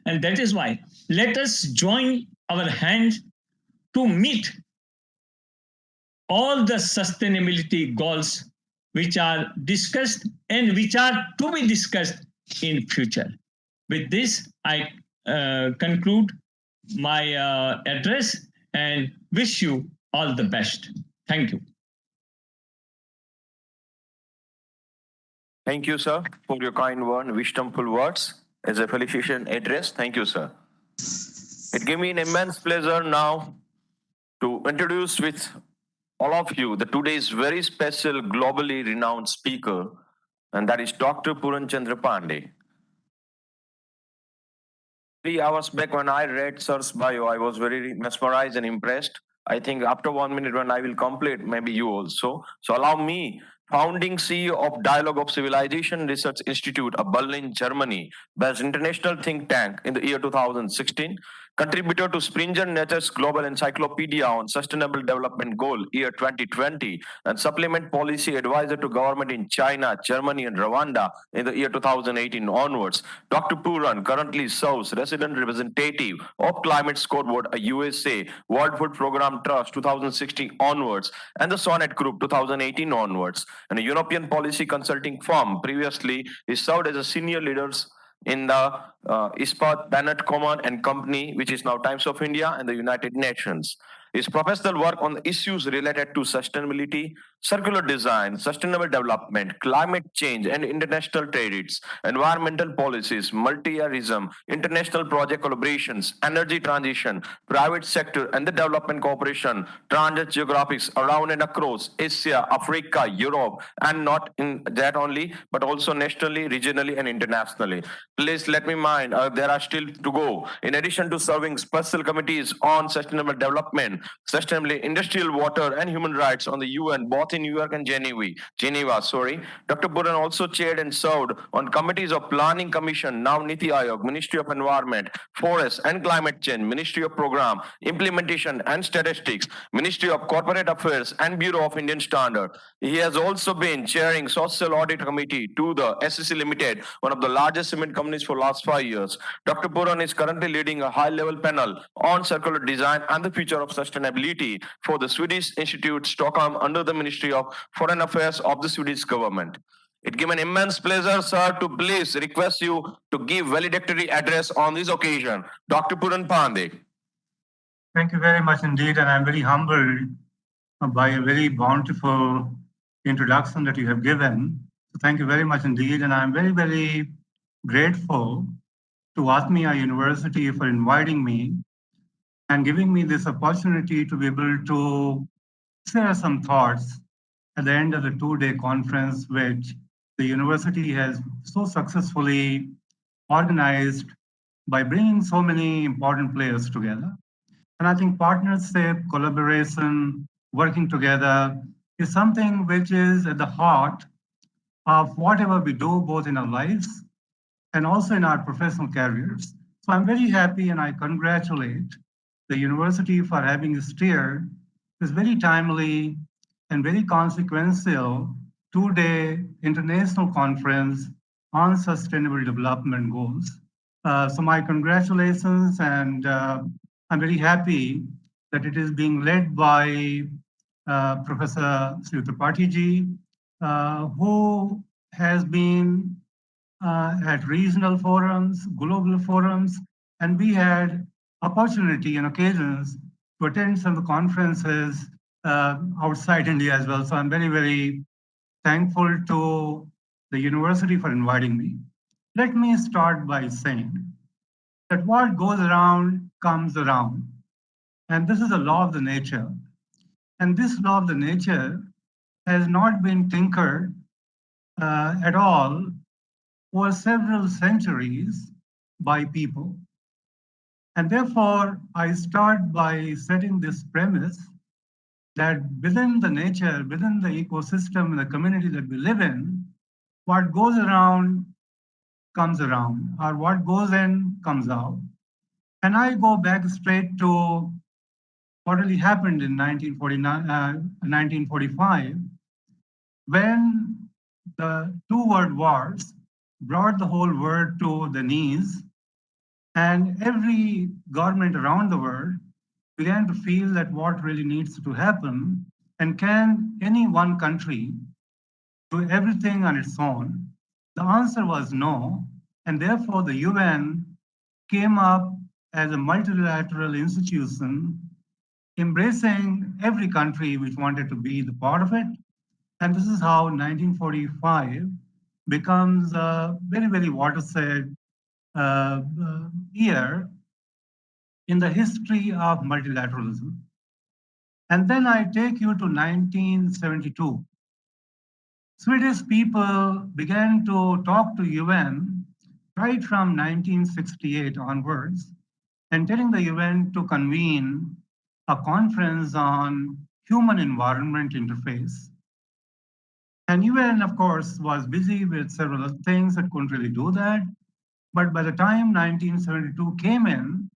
And that is why let us join our hands to meet all the sustainability goals which are discussed and which are to be discussed in future. With this, I conclude my address and wish you all the best. Thank you. Thank you, sir, for your kind word, wisdomful words as a felicitation address. Thank you, sir. It gave me an immense pleasure now to introduce with all of you the today's very special, globally renowned speaker, and that is Dr. Puran Chandra Pandey. 3 hours back when I read sir's bio, I was very mesmerized and impressed. I think after 1 minute when I will complete, maybe you also. So allow me, founding CEO of Dialogue of Civilization Research Institute of Berlin, Germany, based international think tank in the year 2016, contributor to Springer Nature's Global Encyclopedia on Sustainable Development Goal year 2020, and supplement policy advisor to government in China, Germany, and Rwanda in the year 2018 onwards. Dr. Puran currently serves resident representative of Climate Scoreboard, a USA, World Food Program Trust 2016 onwards, and the Sonnet Group 2018 onwards, and a European policy consulting firm. Previously, he served as a senior leaders in the Ispat Bennett Common and Company, which is now Times of India and the United Nations. His professional work on issues related to sustainability, circular design, sustainable development, climate change and international trades, environmental policies, multilateralism, international project collaborations, energy transition, private sector and the development cooperation, transit geographies around and across Asia, Africa, Europe, and not in that only, but also nationally, regionally, and internationally. Please let me mind, there are still to go. In addition to serving special committees on sustainable development, sustainable industrial water and human rights on the UN, both in New York and Geneva, Dr. Puran also chaired and served on committees of Planning Commission, now Niti Aayog, Ministry of Environment, Forest and Climate Change, Ministry of Program, Implementation and Statistics, Ministry of Corporate Affairs and Bureau of Indian Standard. He has also been chairing Social Audit Committee to the SEC Limited, one of the largest cement companies for last 5 years. Dr. Puran is currently leading a high-level panel on circular design and the future of sustainability for the Swedish Institute, Stockholm, under the Ministry of Foreign Affairs of the Swedish government. It gives an immense pleasure, sir, to please request you to give valedictory address on this occasion. Dr. Puran Pandey. Thank you very much indeed, and I'm very humbled by a very bountiful introduction that you have given. So thank you very much indeed, and I'm very, very grateful to Atmiya University for inviting me and giving me this opportunity to be able to share some thoughts at the end of the two-day conference, which the university has so successfully organized by bringing so many important players together. And I think partnership, collaboration, working together is something which is at the heart of whatever we do, both in our lives and also in our professional careers. So I'm very happy and I congratulate the university for having steered this very timely and very consequential two-day international conference on sustainable development goals. So my congratulations, and I'm very happy that it is being led by Professor Tripathi ji, who has been at regional forums, global forums, and we had opportunity and occasions to attend some of the conferences outside India as well. So I'm very, very thankful to the university for inviting me. Let me start by saying that what goes around comes around. And this is a law of the nature. And this law of the nature has not been tinkered at all over several centuries by people. And therefore, I start by setting this premise that within the nature, within the ecosystem, and the community that we live in, what goes around comes around, or what goes in comes out. And I go back straight to what really happened in 1945, when the two world wars brought the whole world to the knees, and every government around the world began to feel that what really needs to happen, and can any one country do everything on its own? The answer was no, and therefore the UN came up as a multilateral institution, embracing every country which wanted to be the part of it. And this is how 1945 becomes a very, very watershed year in the history of multilateralism. And then I take you to 1972. Swedish people began to talk to UN right from 1968 onwards, and telling the UN to convene a conference on human-environment interface. And UN, of course, was busy with several other things that couldn't really do that. But by the time 1972 came in,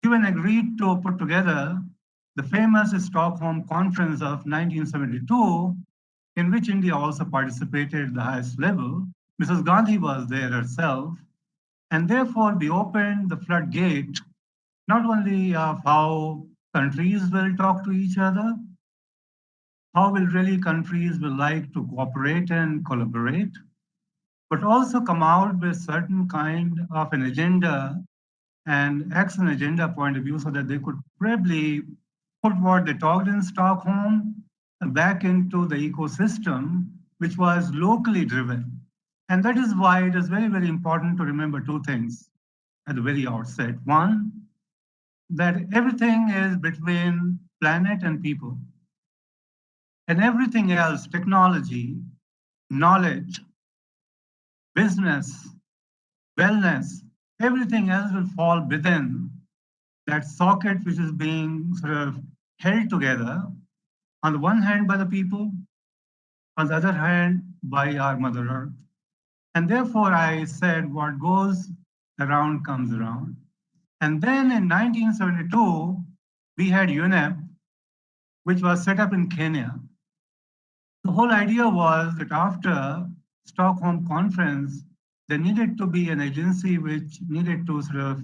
UN agreed to put together the famous Stockholm Conference of 1972, in which India also participated at the highest level. Mrs. Gandhi was there herself, and therefore we opened the floodgate not only of how countries will talk to each other, how will really countries will like to cooperate and collaborate, but also come out with certain kind of an agenda and action agenda point of view so that they could probably put what they talked in Stockholm back into the ecosystem, which was locally driven. And that is why it is very, very important to remember two things at the very outset. One, that everything is between planet and people. And everything else, technology, knowledge, business, wellness, everything else will fall within that socket which is being sort of held together, on the one hand by the people, on the other hand by our Mother Earth. And therefore I said what goes around comes around. And then in 1972, we had UNEP, which was set up in Kenya. The whole idea was that after Stockholm Conference, there needed to be an agency which needed to sort of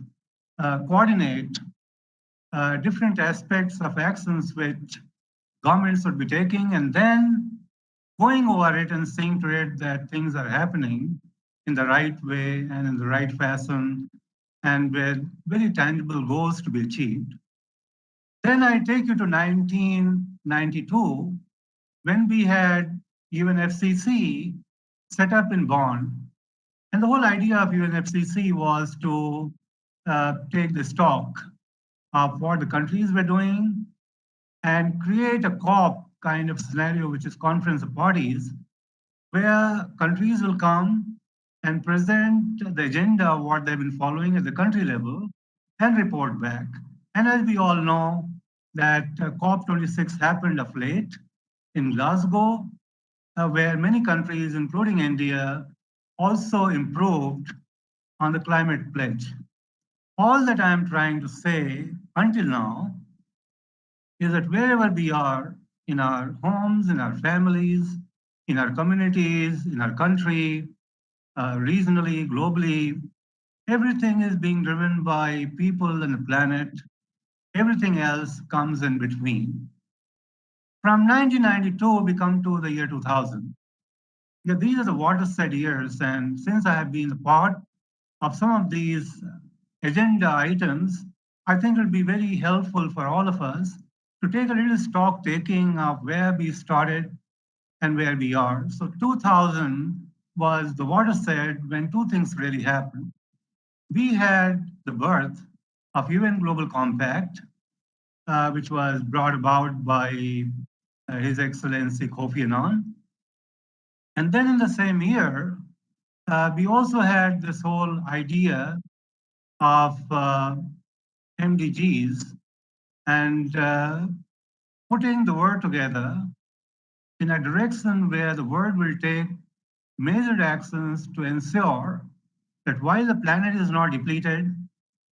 coordinate different aspects of actions which governments would be taking, and then going over it and seeing to it that things are happening in the right way and in the right fashion, and with very tangible goals to be achieved. Then I take you to 1992, when we had UNFCCC set up in Bonn. And the whole idea of UNFCCC was to take the stock of what the countries were doing and create a COP kind of scenario, which is conference of parties, where countries will come and present the agenda of what they've been following at the country level and report back. And as we all know, that COP26 happened of late in Glasgow, where many countries, including India, also improved on the climate pledge. All that I'm trying to say until now is that wherever we are, in our homes, in our families, in our communities, in our country, regionally, globally, everything is being driven by people and the planet. Everything else comes in between. From 1992, we come to the year 2000. Yeah, these are the watershed years, and since I have been a part of some of these agenda items, I think it will be very helpful for all of us to take a little stock taking of where we started and where we are. So 2000 was the watershed when two things really happened. We had the birth of UN Global Compact, which was brought about by His Excellency Kofi Annan. And then in the same year, we also had this whole idea of MDGs and putting the world together in a direction where the world will take measured actions to ensure that while the planet is not depleted,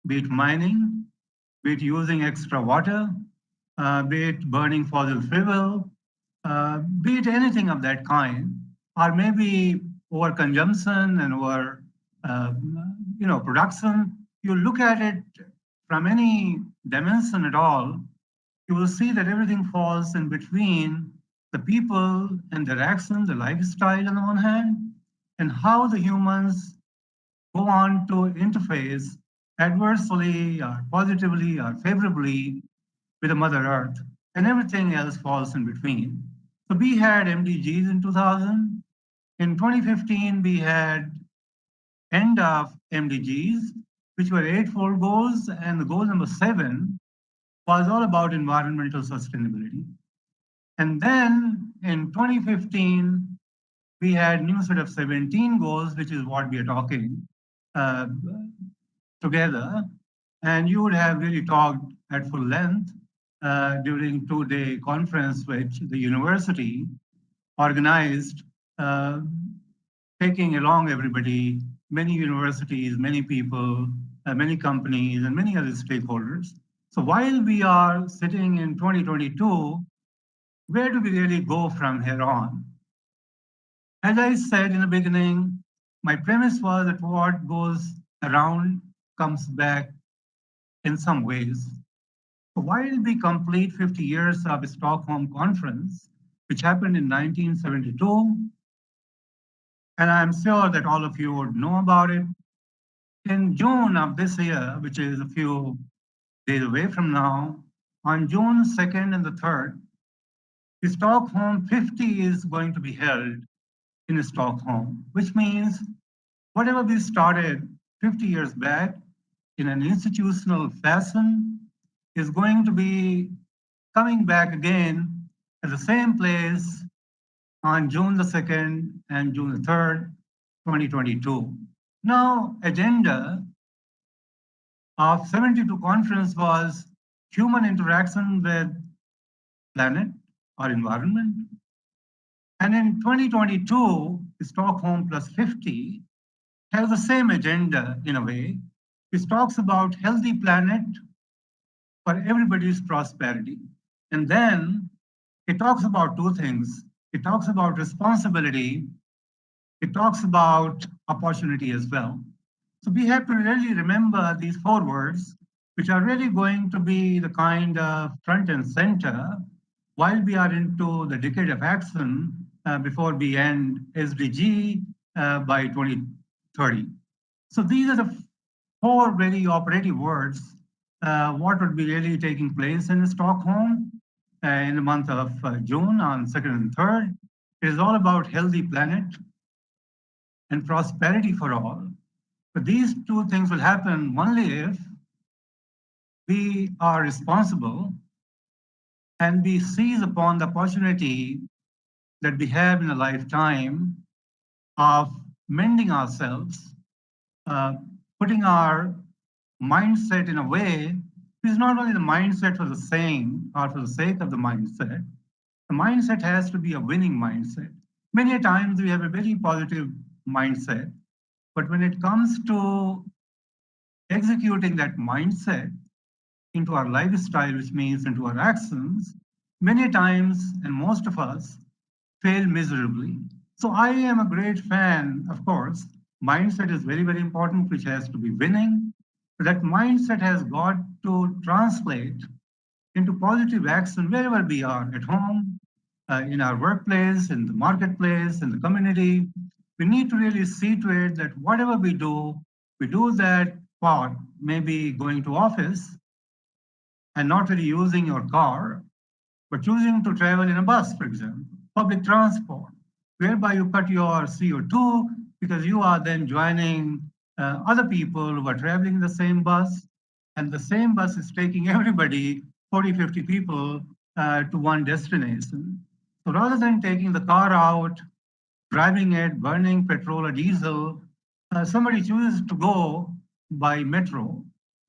be it mining, be it using extra water, be it burning fossil fuel, be it anything of that kind, or maybe overconsumption and over production, you look at it from any dimension at all, you will see that everything falls in between the people and their action, the lifestyle on the one hand, and how the humans go on to interface adversely or positively or favorably with the Mother Earth, and everything else falls in between. So we had MDGs in 2000. In 2015, we had end of MDGs, which were 8-fold goals, and the goal number 7 was all about environmental sustainability. And then in 2015, we had new set of 17 goals, which is what we are talking together. And you would have really talked at full length during 2-day conference, which the university organized, taking along everybody, many universities, many people, many companies and many other stakeholders. So while we are sitting in 2022, where do we really go from here on? As I said in the beginning, my premise was that what goes around comes back in some ways. So while we complete 50 years of the Stockholm Conference, which happened in 1972, and I'm sure that all of you would know about it, in June of this year, which is a few days away from now, on June 2nd and the 3rd, the Stockholm 50 is going to be held in Stockholm, which means whatever we started 50 years back in an institutional fashion is going to be coming back again at the same place on June the 2nd and June the 3rd, 2022. Now, agenda of 72 conference was human interaction with planet or environment. And in 2022, Stockholm plus 50 has the same agenda in a way, which talks about healthy planet for everybody's prosperity. And then it talks about two things. It talks about responsibility. It talks about opportunity as well. So we have to really remember these four words, which are really going to be the kind of front and center while we are into the decade of action before we end SDG by 2030. So these are the four very operative words. What would be really taking place in Stockholm in the month of June on 2nd and 3rd. It is all about healthy planet and prosperity for all. But these two things will happen only if we are responsible and we seize upon the opportunity that we have in a lifetime of mending ourselves, putting our mindset in a way which is not only the mindset for the saying or for the sake of the mindset. The mindset has to be a winning mindset. Many times we have a very positive mindset, but when it comes to executing that mindset into our lifestyle, which means into our actions, many times, and most of us, fail miserably. So I am a great fan, of course. Mindset is very, very important, which has to be winning. But that mindset has got to translate into positive action wherever we are, at home, in our workplace, in the marketplace, in the community. We need to really see to it that whatever we do that part, maybe going to office and not really using your car, but choosing to travel in a bus, for example, public transport, whereby you cut your CO2 because you are then joining other people who are traveling in the same bus, and the same bus is taking everybody, 40, 50 people to one destination. So rather than taking the car out, driving it, burning petrol or diesel, somebody chooses to go by metro,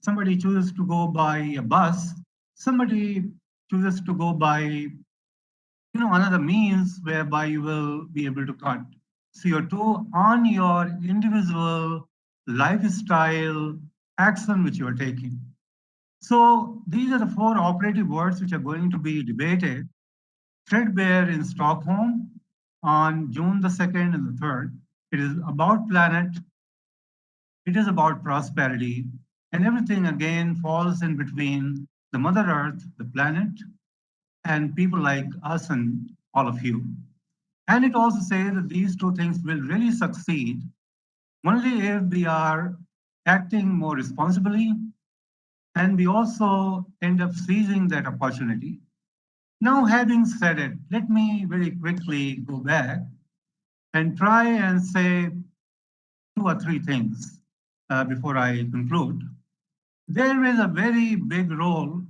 somebody chooses to go by a bus, somebody chooses to go by another means whereby you will be able to cut CO2 on your individual lifestyle action which you are taking. So these are the four operative words which are going to be debated threadbare in Stockholm on June the 2nd and the 3rd. It is about planet, it is about prosperity, and everything again falls in between the Mother Earth, the planet, and people like us and all of you. And it also says that these two things will really succeed only if we are acting more responsibly and we also end up seizing that opportunity. Now, having said it, let me very quickly go back and try and say two or three things before I conclude. There is a very big role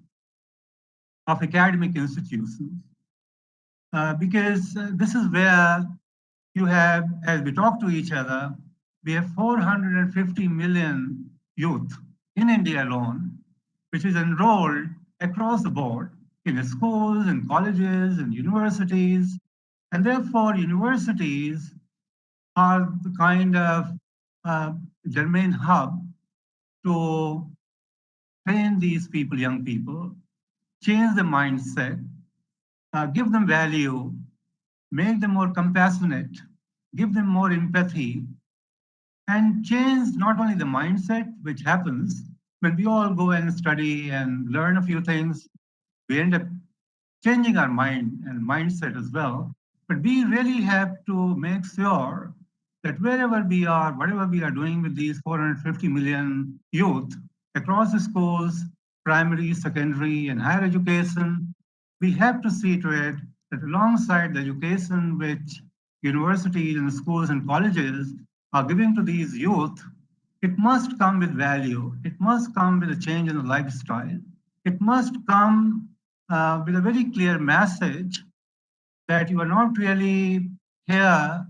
of academic institutions because this is where you have, as we talk to each other, we have 450 million youth in India alone, which is enrolled across the board in schools and colleges and universities. And therefore, universities are the kind of germane hub to train these people, young people, change the mindset, give them value, make them more compassionate, give them more empathy, and change not only the mindset, which happens when we all go and study and learn a few things, we end up changing our mind and mindset as well. But we really have to make sure that wherever we are, whatever we are doing with these 450 million youth across the schools, primary, secondary, and higher education, we have to see to it that alongside the education which universities and schools and colleges are giving to these youth, it must come with value. It must come with a change in the lifestyle. It must come with a very clear message that you are not really here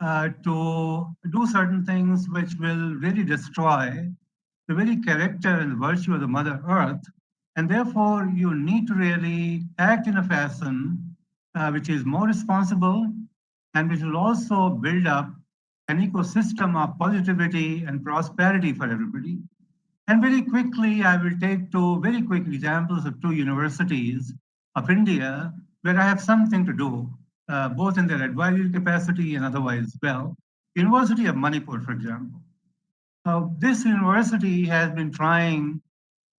to do certain things which will really destroy the very character and virtue of the Mother Earth. And therefore, you need to really act in a fashion which is more responsible and which will also build up an ecosystem of positivity and prosperity for everybody. And very quickly, I will take two very quick examples of two universities of India where I have something to do, both in their advisory capacity and otherwise as well. University of Manipur, for example. This university has been trying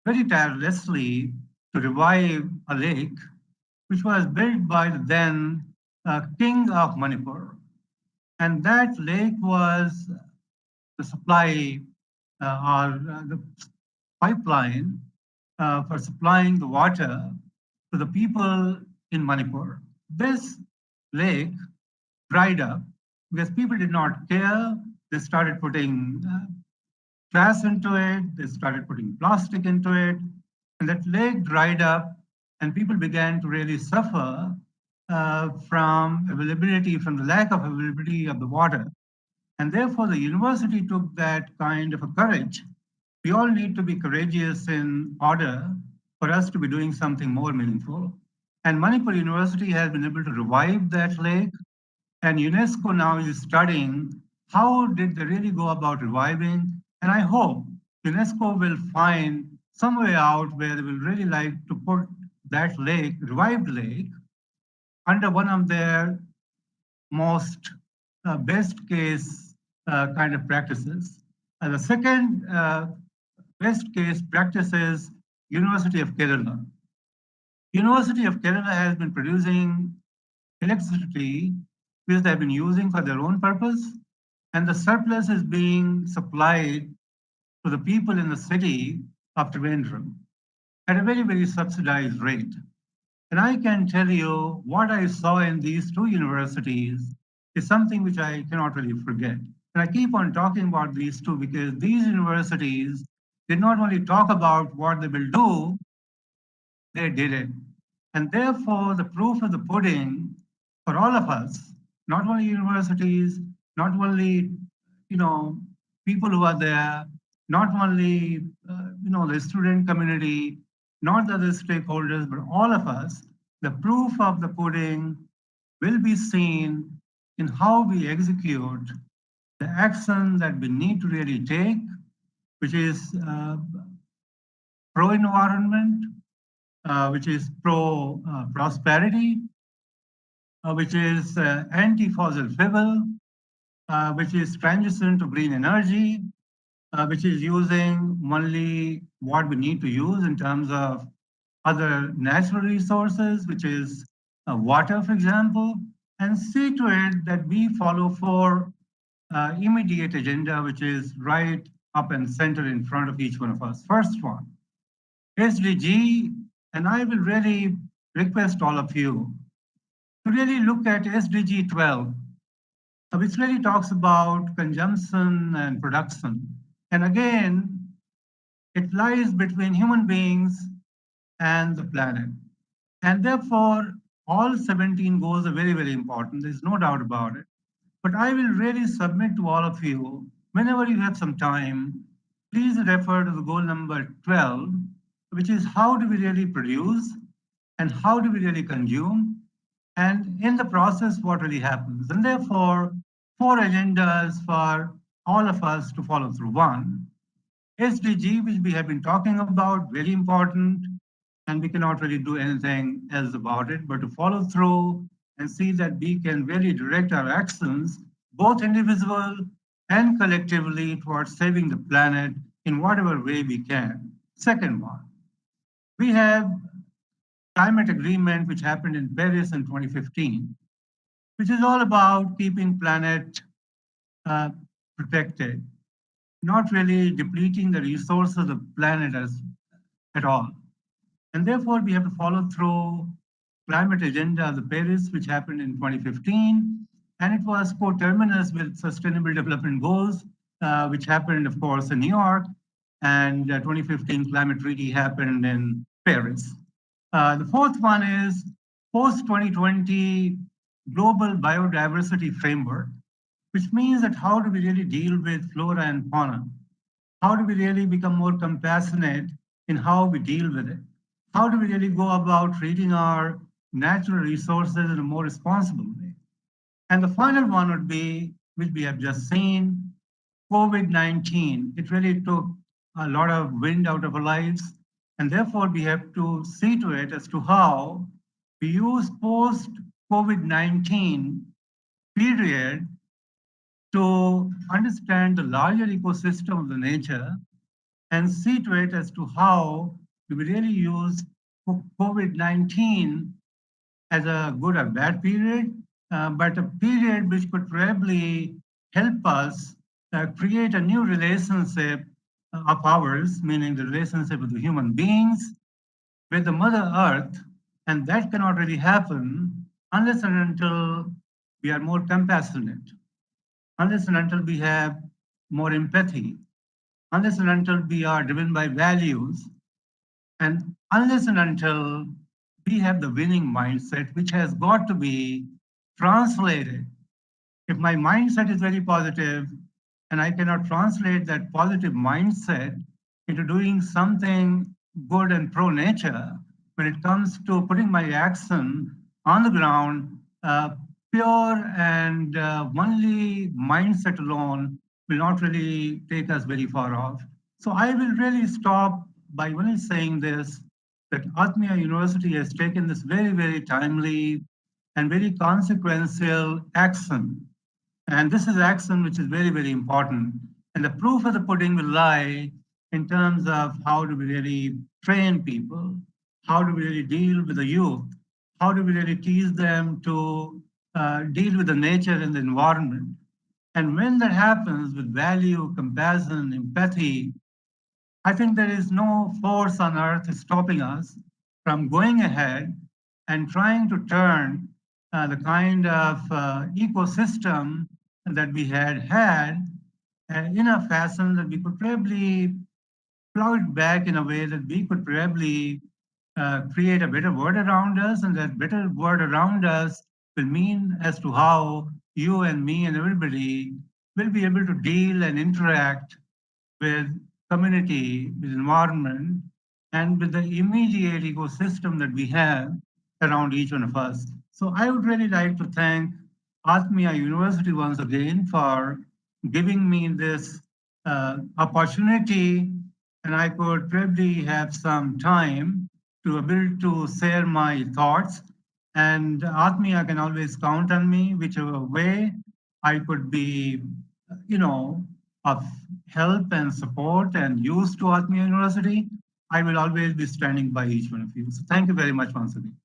very tirelessly to revive a lake which was built by the then king of Manipur. And that lake was the supply or the pipeline for supplying the water to the people in Manipur. This lake dried up because people did not care. They started putting trash into it, they started putting plastic into it, and that lake dried up, and people began to really suffer from the lack of availability of the water. And therefore, the university took that kind of a courage. We all need to be courageous in order for us to be doing something more meaningful. And Manipur University has been able to revive that lake, and UNESCO now is studying how did they really go about reviving. And I hope UNESCO will find some way out where they will really like to put that lake, revived lake, under one of their most best case kind of practices. And the second best case practice is University of Kerala. University of Kerala has been producing electricity which they've been using for their own purpose, and the surplus is being supplied to the people in the city of Trivandrum at a very, very subsidized rate. And I can tell you what I saw in these two universities is something which I cannot really forget. And I keep on talking about these two because these universities did not only talk about what they will do, they did it. And therefore, the proof of the pudding for all of us, not only universities, not only people who are there, not only the student community, not the other stakeholders, but all of us, the proof of the pudding will be seen in how we execute the action that we need to really take, which is pro-environment, which is pro-prosperity, which is anti-fossil fuel, which is transition to green energy, which is using only what we need to use in terms of other natural resources, which is water, for example, and see to it that we follow four immediate agenda, which is right up and center in front of each one of us. First one, SDG, and I will really request all of you to really look at SDG 12, which really talks about consumption and production. And again, it lies between human beings and the planet. And therefore, all 17 goals are very, very important. There's no doubt about it. But I will really submit to all of you, whenever you have some time, please refer to the goal number 12, which is how do we really produce and how do we really consume? And in the process, what really happens? And therefore, four agendas for all of us to follow through. One, SDG, which we have been talking about, very important, and we cannot really do anything else about it, but to follow through and see that we can really direct our actions, both individual and collectively, towards saving the planet in whatever way we can. Second one, we have climate agreement which happened in Paris in 2015, which is all about keeping planet protected, not really depleting the resources of the planet at all. And therefore, we have to follow through climate agenda of the Paris, which happened in 2015, and it was coterminous with Sustainable Development Goals, which happened, of course, in New York, and 2015 climate treaty happened in Paris. The fourth one is post-2020 global biodiversity framework, which means that how do we really deal with flora and fauna? How do we really become more compassionate in how we deal with it? How do we really go about treating our natural resources in a more responsible way? And the final one would be, which we have just seen, COVID-19. It really took a lot of wind out of our lives. And therefore, we have to see to it as to how we use post-COVID-19 period to understand the larger ecosystem of the nature and see to it as to how we really use COVID-19 as a good or bad period, but a period which could probably help us create a new relationship of ours, meaning the relationship with the human beings, with the Mother Earth, and that cannot really happen unless and until we are more compassionate, unless and until we have more empathy, unless and until we are driven by values, and unless and until we have the winning mindset, which has got to be translated. If my mindset is very positive and I cannot translate that positive mindset into doing something good and pro-nature, when it comes to putting my action on the ground, pure and only mindset alone will not really take us very far off. So I will really stop by only saying this, that Atmiya University has taken this very, very timely and very consequential action. And this is action which is very, very important. And the proof of the pudding will lie in terms of how do we really train people, how do we really deal with the youth, how do we really teach them to deal with the nature and the environment. And when that happens with value, compassion, empathy, I think there is no force on earth stopping us from going ahead and trying to turn the kind of ecosystem that we had in a fashion that we could probably plow it back in a way that we could probably create a better world around us, and that better world around us will mean as to how you and me and everybody will be able to deal and interact with community, with environment, and with the immediate ecosystem that we have around each one of us. So I would really like to thank Atmiya University once again for giving me this opportunity, and I could probably have some time to be able to share my thoughts. And Atmiya can always count on me, whichever way I could be, of help and support and use to Atmiya University. I will always be standing by each one of you. So thank you very much once again.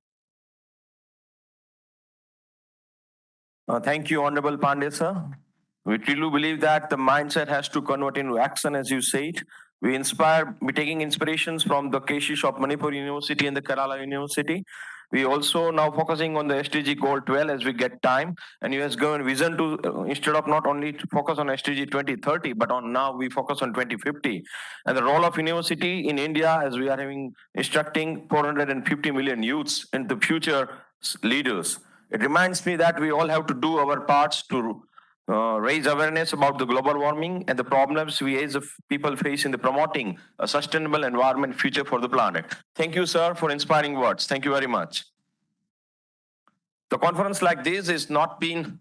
Thank you, Honorable Pandey, sir. We truly believe that the mindset has to convert into action, as you said. We're taking inspirations from the Keshish of Manipur University and the Kerala University. We also now focusing on the SDG goal 12 as we get time, and you has given vision to instead of not only to focus on SDG 2030, but on now we focus on 2050. And the role of university in India, as we are instructing 450 million youths into future leaders. It reminds me that we all have to do our parts to raise awareness about the global warming and the problems we as people face in the promoting a sustainable environment future for the planet. Thank you, sir, for inspiring words. Thank you very much. The conference like this is not being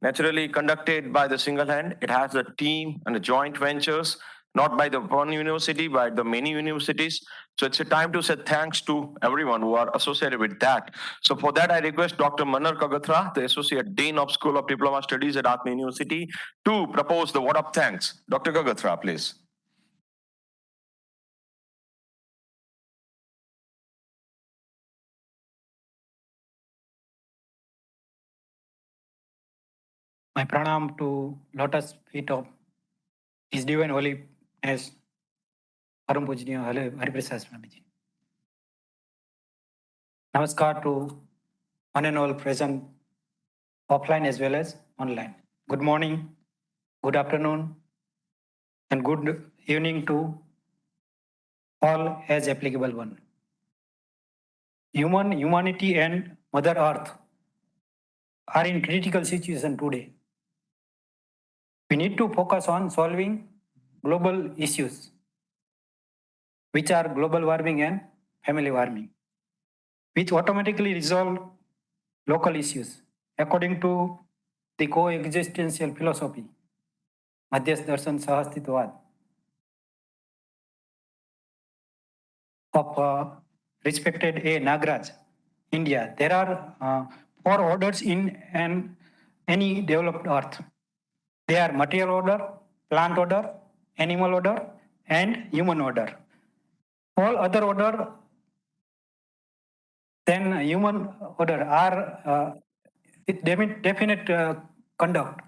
naturally conducted by the single hand. It has a team and a joint ventures not by the one university, but the many universities. So it's a time to say thanks to everyone who are associated with that. So for that, I request Dr. Manar Kagatra, the Associate Dean of School of Diploma Studies at Atmiya University, to propose the word of thanks. Dr. Kagatra, please. My pranam to lotus feet of His Divine Holiness, Param Pujniya Hariprasad Swamiji. Namaskar to one and all present offline as well as online. Good morning, good afternoon, and good evening to all as applicable one. Humanity and Mother Earth are in critical situation today. We need to focus on solving global issues, which are global warming and family warming, which automatically resolve local issues according to the coexistential philosophy, Madhyas Darshan Sahastitvad, of respected A. Nagraj, India. There are 4 orders in any developed earth. They are material order, plant order, animal order, and human order. All other order than human order are with definite conduct,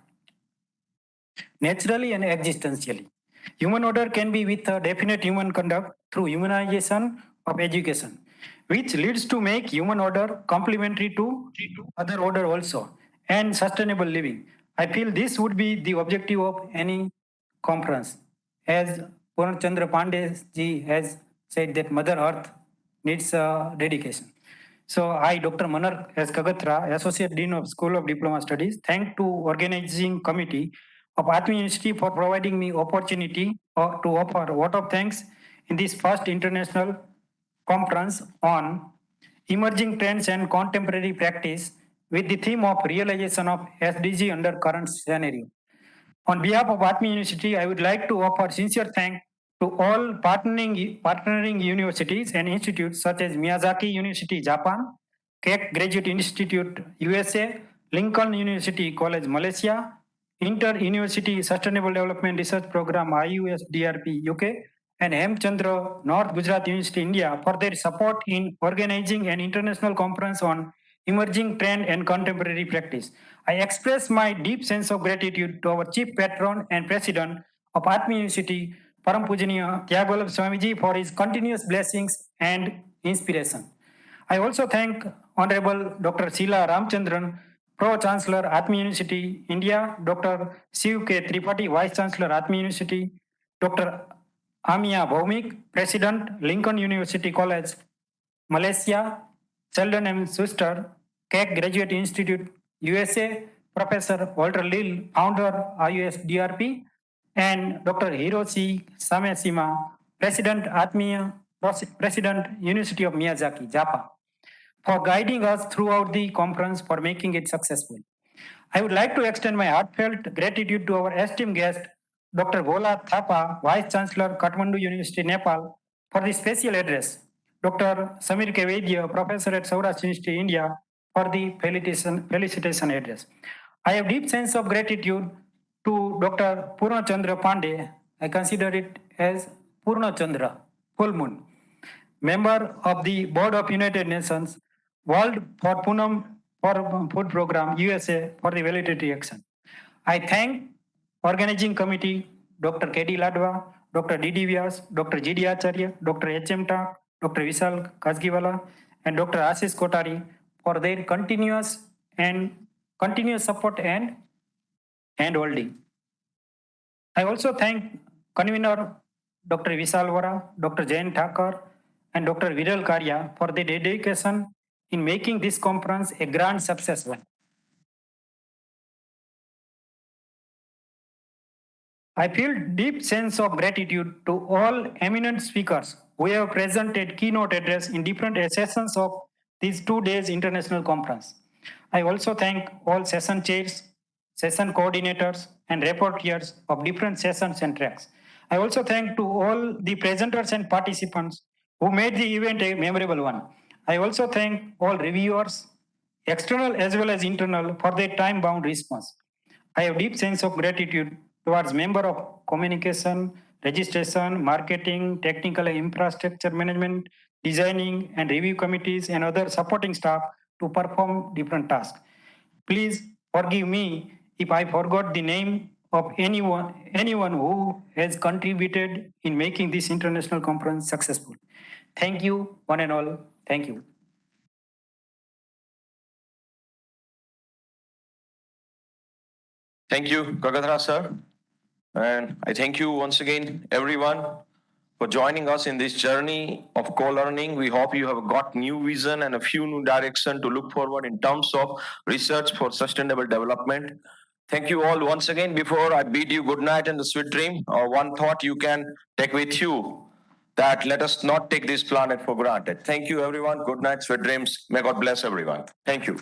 naturally and existentially. Human order can be with a definite human conduct through humanization of education, which leads to make human order complementary to other order also, and sustainable living. I feel this would be the objective of any conference. As Puran Chandra Pandey ji has said that Mother Earth needs dedication. So I, Dr. Manar S. Kagatra, Associate Dean of School of Diploma Studies, thank to organizing committee of Atmiya University for providing me opportunity to offer vote of thanks in this first international conference on emerging trends and contemporary practice with the theme of realization of SDG under current scenario. On behalf of Atmiya University, I would like to offer sincere thanks to all partnering universities and institutes such as Miyazaki University, Japan, Keck Graduate Institute, USA, Lincoln University College, Malaysia, Inter-University Sustainable Development Research Program, IUSDRP, UK, and Chandra, North Gujarat University, India, for their support in organizing an international conference on emerging trend and contemporary practice. I express my deep sense of gratitude to our chief patron and president of Atmiya University, Param Pujaniya Tyagolab Swamiji, for his continuous blessings and inspiration. I also thank Honorable Dr. Sheila Ramchandran, Pro-Chancellor, Atmiya University, India, Dr. Shiv K. Tripathi, Vice-Chancellor, Atmiya University, Dr. Atmiya Bhaumik, President, Lincoln University College, Malaysia, Sheldon M. Schuster, Keck Graduate Institute, USA, Professor Walter Lill, founder, IUSDRP, and Dr. Hiroshi Sameshima, President, Atmiya, President, University of Miyazaki, Japan, for guiding us throughout the conference for making it successful. I would like to extend my heartfelt gratitude to our esteemed guest, Dr. Bhola Thapa, Vice Chancellor, Kathmandu University, Nepal, for the special address. Dr. Samir K. Vaidya, Professor at Saurashtra University, India, for the felicitation address. I have deep sense of gratitude to Dr. Purna Chandra Pandey. I consider it as Purna Chandra, full moon, member of the Board of United Nations, World for Punam for Food Program, USA, for the valedictory action. I thank organizing committee, Dr. K.D. Ladwa, Dr. D.D. Vyas, Dr. G.D. Acharya, Dr. H.M. Tak, Dr. Vishal Kasgiwala, and Dr. Ashish Kotari for their continuous support and handholding. I also thank convener Dr. Vishal Vora, Dr. Jain Thakur, and Dr. Viral Karya for their dedication in making this conference a grand success one. I feel deep sense of gratitude to all eminent speakers who have presented keynote address in different sessions of these 2 days international conference. I also thank all session chairs, session coordinators, and reporters of different sessions and tracks. I also thank to all the presenters and participants who made the event a memorable one. I also thank all reviewers, external as well as internal, for their time-bound response. I have deep sense of gratitude towards member of communication, registration, marketing, technical and infrastructure management, designing and review committees and other supporting staff to perform different tasks. Please forgive me if I forgot the name of anyone who has contributed in making this international conference successful. Thank you, one and all. Thank you. Thank you, Gagadhara sir. And I thank you once again, everyone, for joining us in this journey of co-learning. We hope you have got new vision and a few new direction to look forward in terms of research for sustainable development. Thank you all once again. Before I bid you good night and a sweet dream, one thought you can take with you, that let us not take this planet for granted. Thank you, everyone. Good night, sweet dreams. May God bless everyone. Thank you.